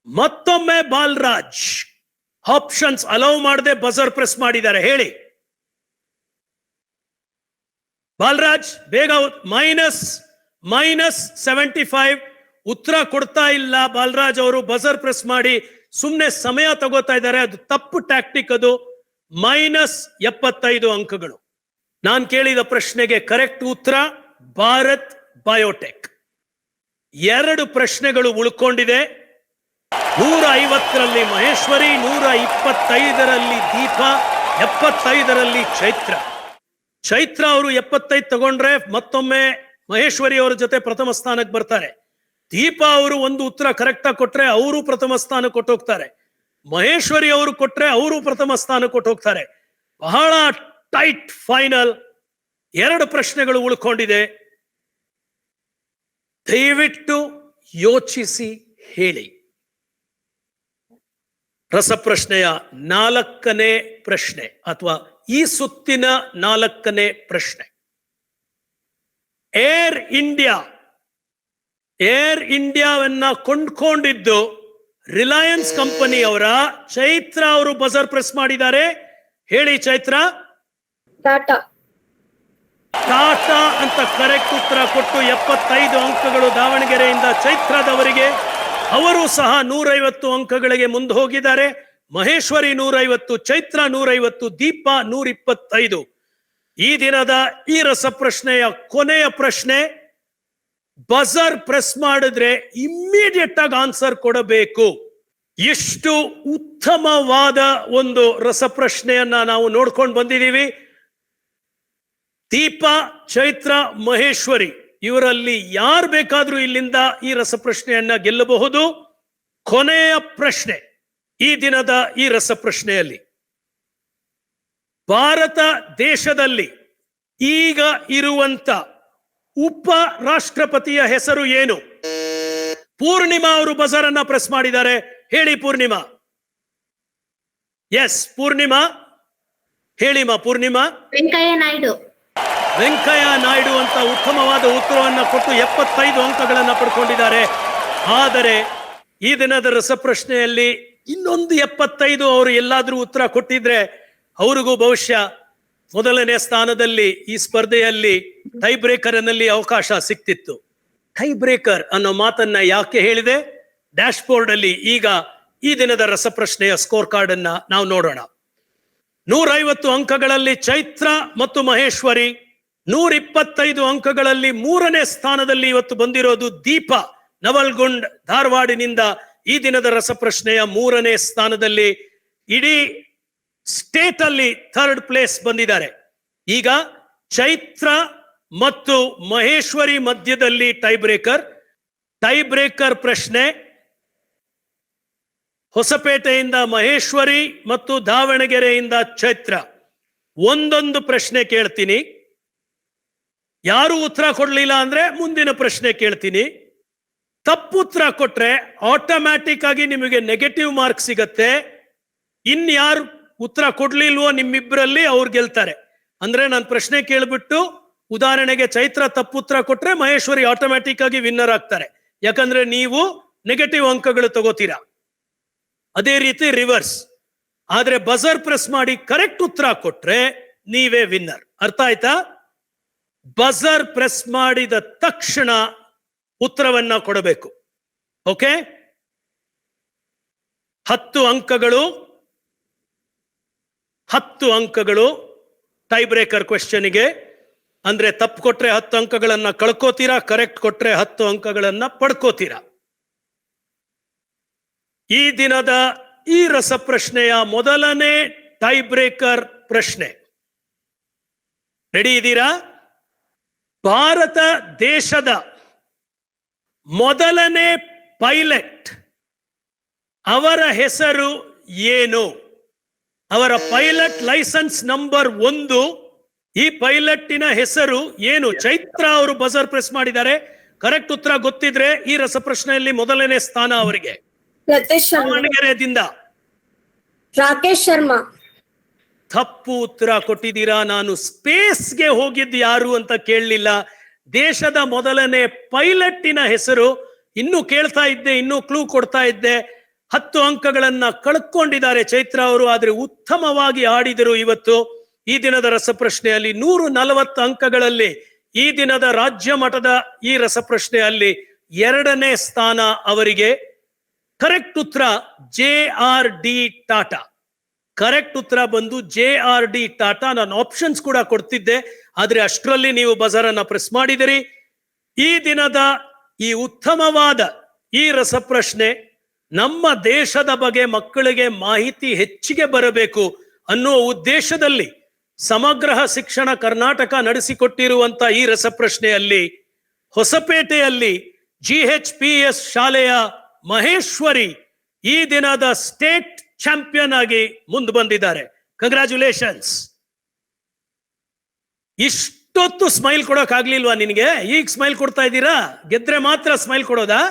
ಮತ್ತೊಮ್ಮೆ ಬಾಲ್ರಾಜ್ ಆಪ್ಷನ್ಸ್ ಅಲೌ ಮಾಡದೆ ಬಜರ್ ಪ್ರೆಸ್ ಮಾಡಿದ್ದಾರೆ. ಹೇಳಿ ಬಾಲ್ರಾಜ್ ಬೇಗ. -75 ಉತ್ತರ ಕೊಡ್ತಾ ಇಲ್ಲ ಬಾಲ್ರಾಜ್ ಅವರು. ಬಜರ್ ಪ್ರೆಸ್ ಮಾಡಿ ಸುಮ್ಮನೆ ಸಮಯ ತಗೋತಾ ಇದ್ದಾರೆ. ಅದು ತಪ್ಪು ಟ್ಯಾಕ್ಟಿಕ್. ಅದು -75 ಅಂಕಗಳು. ನಾನು ಕೇಳಿದ ಪ್ರಶ್ನೆಗೆ ಕರೆಕ್ಟ್ ಉತ್ತರ ಭಾರತ್ ಬಯೋಟೆಕ್. 2 ಪ್ರಶ್ನೆಗಳು ಉಳ್ಕೊಂಡಿದೆ. 150ರಲ್ಲಿ ಮಹೇಶ್ವರಿ, 125ರಲ್ಲಿ ದೀಪಾ, 75ರಲ್ಲಿ ಚೈತ್ರ. ಚೈತ್ರ ಅವರು 75 ತಗೊಂಡ್ರೆ ಮತ್ತೊಮ್ಮೆ ಮಹೇಶ್ವರಿ ಅವರ ಜೊತೆ ಪ್ರಥಮ ಸ್ಥಾನಕ್ಕೆ ಬರ್ತಾರೆ. ದೀಪಾ ಅವರು ಒಂದು ಉತ್ತರ ಕರೆಕ್ಟ್ ಆಗಿ ಕೊಟ್ರೆ ಅವರು ಪ್ರಥಮ ಸ್ಥಾನ ಕೊಟ್ಟೋಗ್ತಾರೆ. ಮಹೇಶ್ವರಿ ಅವರು ಕೊಟ್ರೆ ಅವರು ಪ್ರಥಮ ಸ್ಥಾನ ಕೊಟ್ಟೋಗ್ತಾರೆ. ಬಹಳ ಟೈಟ್ ಫೈನಲ್. 2 ಪ್ರಶ್ನೆಗಳು ಉಳ್ಕೊಂಡಿದೆ. ದಯವಿಟ್ಟು ಯೋಚಿಸಿ ಹೇಳಿ. ರಸಪ್ರಶ್ನೆಯ 4ನೇ ಪ್ರಶ್ನೆ ಅಥವಾ ಈ ಸುತ್ತಿನ 4ನೇ ಪ್ರಶ್ನೆ, ಏರ್ ಇಂಡಿಯಾವನ್ನ ಕೊಂಡ್ಕೊಂಡಿದ್ದು ರಿಲಯನ್ಸ್ ಕಂಪನಿ ಅವರ. ಚೈತ್ರ ಅವರು ಬಜರ್ ಪ್ರೆಸ್ ಮಾಡಿದ್ದಾರೆ. ಹೇಳಿ ಚೈತ್ರ. ಟಾಟಾ. ಟಾಟಾ ಅಂತ ಕರೆಕ್ಟ್ ಉತ್ತರ ಕೊಟ್ಟು 75 ಅಂಕಗಳು ದಾವಣಗೆರೆಯಿಂದ ಚೈತ್ರದವರಿಗೆ. ಅವರು ಸಹ 150 ಅಂಕಗಳಿಗೆ ಮುಂದೆ ಹೋಗಿದ್ದಾರೆ. ಮಹೇಶ್ವರಿ 150, ಚೈತ್ರ 150, ದೀಪಾ 125. ಈ ದಿನದ ಈ ರಸಪ್ರಶ್ನೆಯ ಕೊನೆಯ ಪ್ರಶ್ನೆ, ಬಜರ್ ಪ್ರೆಸ್ ಮಾಡಿದ್ರೆ ಇಮ್ಮಿಡಿಯೇಟ್ ಆಗಿ ಆನ್ಸರ್ ಕೊಡಬೇಕು. ಎಷ್ಟು ಉತ್ತಮವಾದ ಒಂದು ರಸಪ್ರಶ್ನೆಯನ್ನ ನಾವು ನೋಡ್ಕೊಂಡು ಬಂದಿದ್ದೀವಿ. ದೀಪಾ, ಚೈತ್ರ, ಮಹೇಶ್ವರಿ ಇವರಲ್ಲಿ ಯಾರು ಬೇಕಾದ್ರೂ ಇಲ್ಲಿಂದ ಈ ರಸಪ್ರಶ್ನೆಯನ್ನ ಗೆಲ್ಲಬಹುದು. ಕೊನೆಯ ಪ್ರಶ್ನೆ ಈ ದಿನದ ಈ ರಸಪ್ರಶ್ನೆಯಲ್ಲಿ, ಭಾರತ ದೇಶದಲ್ಲಿ ಈಗ ಇರುವಂತ ಉಪ ರಾಷ್ಟ್ರಪತಿಯ ಹೆಸರು ಏನು? ಪೂರ್ಣಿಮಾ ಅವರು ಬಜರ್ ಅನ್ನ ಪ್ರೆಸ್ ಮಾಡಿದ್ದಾರೆ. ಹೇಳಿ ಪೂರ್ಣಿಮಾ. ಎಸ್ ಪೂರ್ಣಿಮಾ, ಹೇಳಿಮಾ. ಪೂರ್ಣಿಮಾ. ವೆಂಕಯ್ಯ ನಾಯ್ಡು. ವೆಂಕಯ್ಯ ನಾಯ್ಡು ಅಂತ ಉತ್ತಮವಾದ ಉತ್ತರವನ್ನು ಕೊಟ್ಟು 75 ಅಂಕಗಳನ್ನು ಪಡ್ಕೊಂಡಿದ್ದಾರೆ. ಆದರೆ ಈ ದಿನದ ರಸಪ್ರಶ್ನೆಯಲ್ಲಿ ಇನ್ನೊಂದು 75 ಅವರು ಎಲ್ಲಾದ್ರೂ ಉತ್ತರ ಕೊಟ್ಟಿದ್ರೆ ಅವ್ರಿಗೂ ಬಹುಶಃ ಮೊದಲನೇ ಸ್ಥಾನದಲ್ಲಿ ಈ ಸ್ಪರ್ಧೆಯಲ್ಲಿ ಟೈ ಬ್ರೇಕರ್ ನಲ್ಲಿ ಅವಕಾಶ ಸಿಕ್ತಿತ್ತು. ಟೈ ಬ್ರೇಕರ್ ಅನ್ನೋ ಮಾತನ್ನ ಯಾಕೆ ಹೇಳಿದೆ? ಡ್ಯಾಶ್ ಬೋರ್ಡ್ ಅಲ್ಲಿ ಈಗ ಈ ದಿನದ ರಸಪ್ರಶ್ನೆಯ ಸ್ಕೋರ್ ಕಾರ್ಡ್ ಅನ್ನ ನಾವು ನೋಡೋಣ. 150 ಅಂಕಗಳಲ್ಲಿ ಚೈತ್ರ ಮತ್ತು ಮಹೇಶ್ವರಿ, 125 ಅಂಕಗಳಲ್ಲಿ 3ನೇ ಸ್ಥಾನದಲ್ಲಿ ಇವತ್ತು ಬಂದಿರೋದು ದೀಪಾ ನವಲ್ಗುಂಡ್ ಧಾರವಾಡಿನಿಂದ ಈ ದಿನದ ರಸಪ್ರಶ್ನೆಯ 3ನೇ ಸ್ಥಾನದಲ್ಲಿ ಇಡೀ ಸ್ಟೇಟ್ ಅಲ್ಲಿ 3rd ಪ್ಲೇಸ್ ಬಂದಿದ್ದಾರೆ. ಈಗ ಚೈತ್ರ ಮತ್ತು ಮಹೇಶ್ವರಿ ಮಧ್ಯದಲ್ಲಿ ಟೈ ಬ್ರೇಕರ್ ಪ್ರಶ್ನೆ. ಹೊಸಪೇಟೆಯಿಂದ ಮಹೇಶ್ವರಿ ಮತ್ತು ದಾವಣಗೆರೆಯಿಂದ ಚೈತ್ರ. ಒಂದೊಂದು ಪ್ರಶ್ನೆ ಕೇಳ್ತೀನಿ, ಯಾರು ಉತ್ತರ ಕೊಡ್ಲಿಲ್ಲ ಅಂದ್ರೆ ಮುಂದಿನ ಪ್ರಶ್ನೆ ಕೇಳ್ತೀನಿ. ತಪ್ಪುತ್ತರ ಕೊಟ್ರೆ ಆಟೋಮ್ಯಾಟಿಕ್ ಆಗಿ ನಿಮಗೆ ನೆಗೆಟಿವ್ ಮಾರ್ಕ್ ಸಿಗತ್ತೆ. ಇನ್ಯಾರು ಉತ್ತರ ಕೊಡ್ಲಿಲ್ವೋ ನಿಮ್ಮಿಬ್ಬರಲ್ಲಿ ಅವ್ರು ಗೆಲ್ತಾರೆ. ಅಂದ್ರೆ ನಾನು ಪ್ರಶ್ನೆ ಕೇಳ್ಬಿಟ್ಟು ಉದಾಹರಣೆಗೆ ಚೈತ್ರ ತಪ್ಪುತ್ತರ ಕೊಟ್ರೆ ಮಹೇಶ್ವರಿ ಆಟೋಮ್ಯಾಟಿಕ್ ಆಗಿ ವಿನ್ನರ್ ಆಗ್ತಾರೆ, ಯಾಕಂದ್ರೆ ನೀವು ನೆಗೆಟಿವ್ ಅಂಕಗಳು ತಗೋತೀರಾ. ಅದೇ ರೀತಿ ರಿವರ್ಸ್. ಆದ್ರೆ ಬಜರ್ ಪ್ರೆಸ್ ಮಾಡಿ ಕರೆಕ್ಟ್ ಉತ್ತರ ಕೊಟ್ರೆ ನೀವೇ ವಿನ್ನರ್. ಅರ್ಥ ಆಯ್ತಾ? ಬಜರ್ ಪ್ರೆಸ್ ಮಾಡಿದ ತಕ್ಷಣ ಉತ್ತರವನ್ನ ಕೊಡಬೇಕು. ಓಕೆ, 10 ಅಂಕಗಳು ಟೈ ಬ್ರೇಕರ್ ಕ್ವೆಶ್ಚನ್ಗೆ. ಅಂದ್ರೆ ತಪ್ಪು ಕೊಟ್ರೆ 10 ಅಂಕಗಳನ್ನ ಕಳ್ಕೋತೀರಾ, ಕರೆಕ್ಟ್ ಕೊಟ್ರೆ 10 ಅಂಕಗಳನ್ನ ಪಡ್ಕೋತೀರಾ. ಈ ದಿನದ ಈ ರಸಪ್ರಶ್ನೆಯ ಮೊದಲನೇ ಟೈ ಬ್ರೇಕರ್ ಪ್ರಶ್ನೆ. ರೆಡಿ ಇದ್ದೀರಾ? ಭಾರತ ದೇಶದ ಮೊದಲನೇ ಪೈಲಟ್ ಅವರ ಹೆಸರು ಏನು? ಅವರ ಪೈಲಟ್ ಲೈಸೆನ್ಸ್ ನಂಬರ್ 1. ಈ ಪೈಲಟ್ಟಿನ ಹೆಸರು ಏನು? ಚೈತ್ರ ಅವರು ಬಜರ್ ಪ್ರೆಸ್ ಮಾಡಿದ್ದಾರೆ. ಕರೆಕ್ಟ್ ಉತ್ತರ ಗೊತ್ತಿದ್ರೆ ಈ ರಸಪ್ರಶ್ನೆಯಲ್ಲಿ ಮೊದಲನೇ ಸ್ಥಾನ ಅವರಿಗೆ. ದಾವಣಗೆರೆಯಿಂದ ರಾಕೇಶ್ ಶರ್ಮಾ. ತಪ್ಪು ಉತ್ತರ ಕೊಟ್ಟಿದ್ದೀರಾ. ನಾನು ಸ್ಪೇಸ್ಗೆ ಹೋಗಿದ್ದು ಯಾರು ಅಂತ ಕೇಳಲಿಲ್ಲ. ದೇಶದ ಮೊದಲನೇ ಪೈಲಟ್ಟಿನ ಹೆಸರು ಇನ್ನೂ ಕೇಳ್ತಾ ಇದ್ದೆ, ಇನ್ನೂ ಕ್ಲೂ ಕೊಡ್ತಾ ಇದ್ದೆ. 10 ಅಂಕಗಳನ್ನ ಕಳ್ಕೊಂಡಿದ್ದಾರೆ ಚೈತ್ರ ಅವರು. ಆದ್ರೆ ಉತ್ತಮವಾಗಿ ಆಡಿದರು ಇವತ್ತು. ಈ ದಿನದ ರಸಪ್ರಶ್ನೆಯಲ್ಲಿ 140 ಅಂಕಗಳಲ್ಲಿ ಈ ದಿನದ ರಾಜ್ಯ ಮಟ್ಟದ ಈ ರಸಪ್ರಶ್ನೆಯಲ್ಲಿ 2ನೇ ಸ್ಥಾನ ಅವರಿಗೆ. ಕರೆಕ್ಟ್ ಉತ್ತರ JRD ಟಾಟಾ. ಕರೆಕ್ಟ್ ಉತ್ತರ ಬಂದು JRD ಟಾಟಾ. ನಾನು ಆಪ್ಷನ್ಸ್ ಕೂಡ ಕೊಡ್ತಿದ್ದೆ, ಆದ್ರೆ ಅಷ್ಟರಲ್ಲಿ ನೀವು ಬಜರ್ ಅನ್ನ ಪ್ರೆಸ್ ಮಾಡಿದಿರಿ. ಈ ದಿನದ ಈ ಉತ್ತಮವಾದ ಈ ರಸಪ್ರಶ್ನೆ ನಮ್ಮ ದೇಶದ ಬಗ್ಗೆ ಮಕ್ಕಳಿಗೆ ಮಾಹಿತಿ ಹೆಚ್ಚಿಗೆ ಬರಬೇಕು ಅನ್ನೋ ಉದ್ದೇಶದಲ್ಲಿ ಸಮಗ್ರ ಶಿಕ್ಷಣ ಕರ್ನಾಟಕ ನಡೆಸಿಕೊಟ್ಟಿರುವಂತ ಈ ರಸಪ್ರಶ್ನೆಯಲ್ಲಿ ಹೊಸಪೇಟೆಯಲ್ಲಿ GHPS ಶಾಲೆಯ ಮಹೇಶ್ವರಿ ಈ ದಿನದ ಸ್ಟೇಟ್ ಚಾಂಪಿಯನ್ ಆಗಿ ಮುಂದೆ ಬಂದಿದ್ದಾರೆ. ಕಂಗ್ರಾಚುಲೇಷನ್ಸ್. ಇಷ್ಟೊತ್ತು ಸ್ಮೈಲ್ ಕೊಡೋಕ್ ಆಗ್ಲಿಲ್ವಾ ನಿನಗೆ? ಈಗ ಸ್ಮೈಲ್ ಕೊಡ್ತಾ ಇದ್ದೀರಾ? ಗೆದ್ರೆ ಮಾತ್ರ ಸ್ಮೈಲ್ ಕೊಡೋದಾ?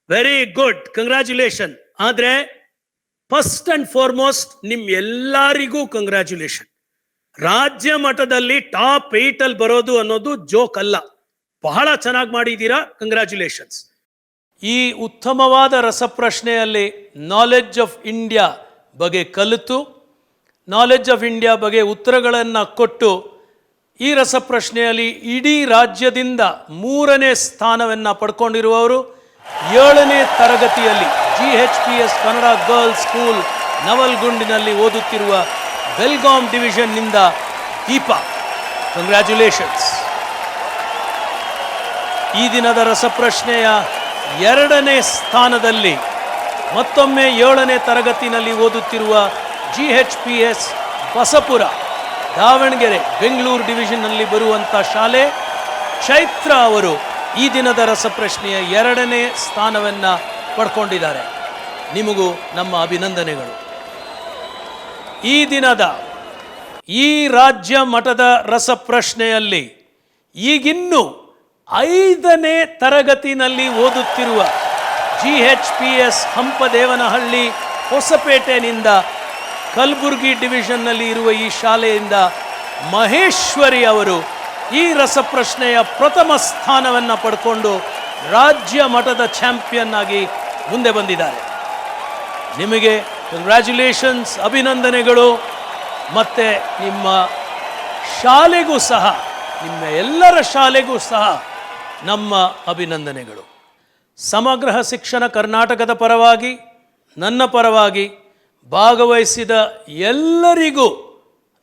Very good, congratulation. ಆದ್ರೆ ಫಸ್ಟ್ ಅಂಡ್ ಫಾರ್ಮೋಸ್ಟ್ ನಿಮ್ ಎಲ್ಲರಿಗೂ ಕಂಗ್ರಾಚುಲೇಷನ್. ರಾಜ್ಯ ಮಟ್ಟದಲ್ಲಿ ಟಾಪ್ 8 ಅಲ್ಲಿ ಬರೋದು ಅನ್ನೋದು ಜೋಕ್ ಅಲ್ಲ. ಬಹಳ ಚೆನ್ನಾಗಿ ಮಾಡಿದ್ದೀರಾ, ಕಂಗ್ರಾಚುಲೇಷನ್ಸ್. ಈ ಉತ್ತಮವಾದ ರಸಪ್ರಶ್ನೆಯಲ್ಲಿ ನಾಲೆಡ್ಜ್ ಆಫ್ ಇಂಡಿಯಾ ಬಗ್ಗೆ ಕಲಿತು, ನಾಲೆಡ್ಜ್ ಆಫ್ ಇಂಡಿಯಾ ಬಗ್ಗೆ ಉತ್ತರಗಳನ್ನು ಕೊಟ್ಟು ಈ ರಸಪ್ರಶ್ನೆಯಲ್ಲಿ ಇಡೀ ರಾಜ್ಯದಿಂದ 3ನೇ ಸ್ಥಾನವನ್ನು ಪಡ್ಕೊಂಡಿರುವವರು 7ನೇ ತರಗತಿಯಲ್ಲಿ GHPS ಕನ್ನಡ ಗರ್ಲ್ಸ್ ಸ್ಕೂಲ್ ನವಲ್ಗುಂಡಿನಲ್ಲಿ ಓದುತ್ತಿರುವ ಬೆಲ್ಗಾಂ ಡಿವಿಷನ್ನಿಂದ ದೀಪಾ. ಕಂಗ್ರ್ಯಾಚುಲೇಷನ್ಸ್. ಈ ದಿನದ ರಸಪ್ರಶ್ನೆಯ 2ನೇ ಸ್ಥಾನದಲ್ಲಿ ಮತ್ತೊಮ್ಮೆ 7ನೇ ತರಗತಿನಲ್ಲಿ ಓದುತ್ತಿರುವ GHPS ಬಸಪುರ ದಾವಣಗೆರೆ ಬೆಂಗಳೂರು ಡಿವಿಷನ್ನಲ್ಲಿ ಬರುವಂಥ ಶಾಲೆ ಚೈತ್ರ ಅವರು ಈ ದಿನದ ರಸಪ್ರಶ್ನೆಯ 2ನೇ ಸ್ಥಾನವನ್ನು ಪಡ್ಕೊಂಡಿದ್ದಾರೆ. ನಿಮಗೂ ನಮ್ಮ ಅಭಿನಂದನೆಗಳು. ಈ ದಿನದ ಈ ರಾಜ್ಯ ಮಟ್ಟದ ರಸಪ್ರಶ್ನೆಯಲ್ಲಿ ಈಗಿನ್ನೂ 5ನೇ ತರಗತಿನಲ್ಲಿ ಓದುತ್ತಿರುವ GHPS ಹಂಪದೇವನಹಳ್ಳಿ ಹೊಸಪೇಟೆನಿಂದ ಕಲಬುರಗಿ ಡಿವಿಷನ್ನಲ್ಲಿ ಇರುವ ಈ ಶಾಲೆಯಿಂದ ಮಹೇಶ್ವರಿ ಅವರು ಈ ರಸಪ್ರಶ್ನೆಯ ಪ್ರಥಮ ಸ್ಥಾನವನ್ನು ಪಡ್ಕೊಂಡು ರಾಜ್ಯ ಮಟ್ಟದ ಚಾಂಪಿಯನ್ ಆಗಿ ಮುಂದೆ ಬಂದಿದ್ದಾರೆ. ನಿಮಗೆ ಕಂಗ್ರ್ಯಾಚುಲೇಷನ್ಸ್, ಅಭಿನಂದನೆಗಳು. ಮತ್ತು ನಿಮ್ಮ ಶಾಲೆಗೂ ಸಹ, ನಿಮ್ಮ ಎಲ್ಲರ ಶಾಲೆಗೂ ಸಹ ನಮ್ಮ ಅಭಿನಂದನೆಗಳು. ಸಮಗ್ರ ಶಿಕ್ಷಣ ಕರ್ನಾಟಕದ ಪರವಾಗಿ, ನನ್ನ ಪರವಾಗಿ ಭಾಗವಹಿಸಿದ ಎಲ್ಲರಿಗೂ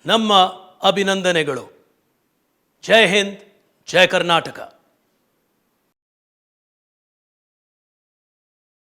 ನಮ್ಮ ಅಭಿನಂದನೆಗಳು. ಜೈ ಹಿಂದ್, ಜೈ ಕರ್ನಾಟಕ.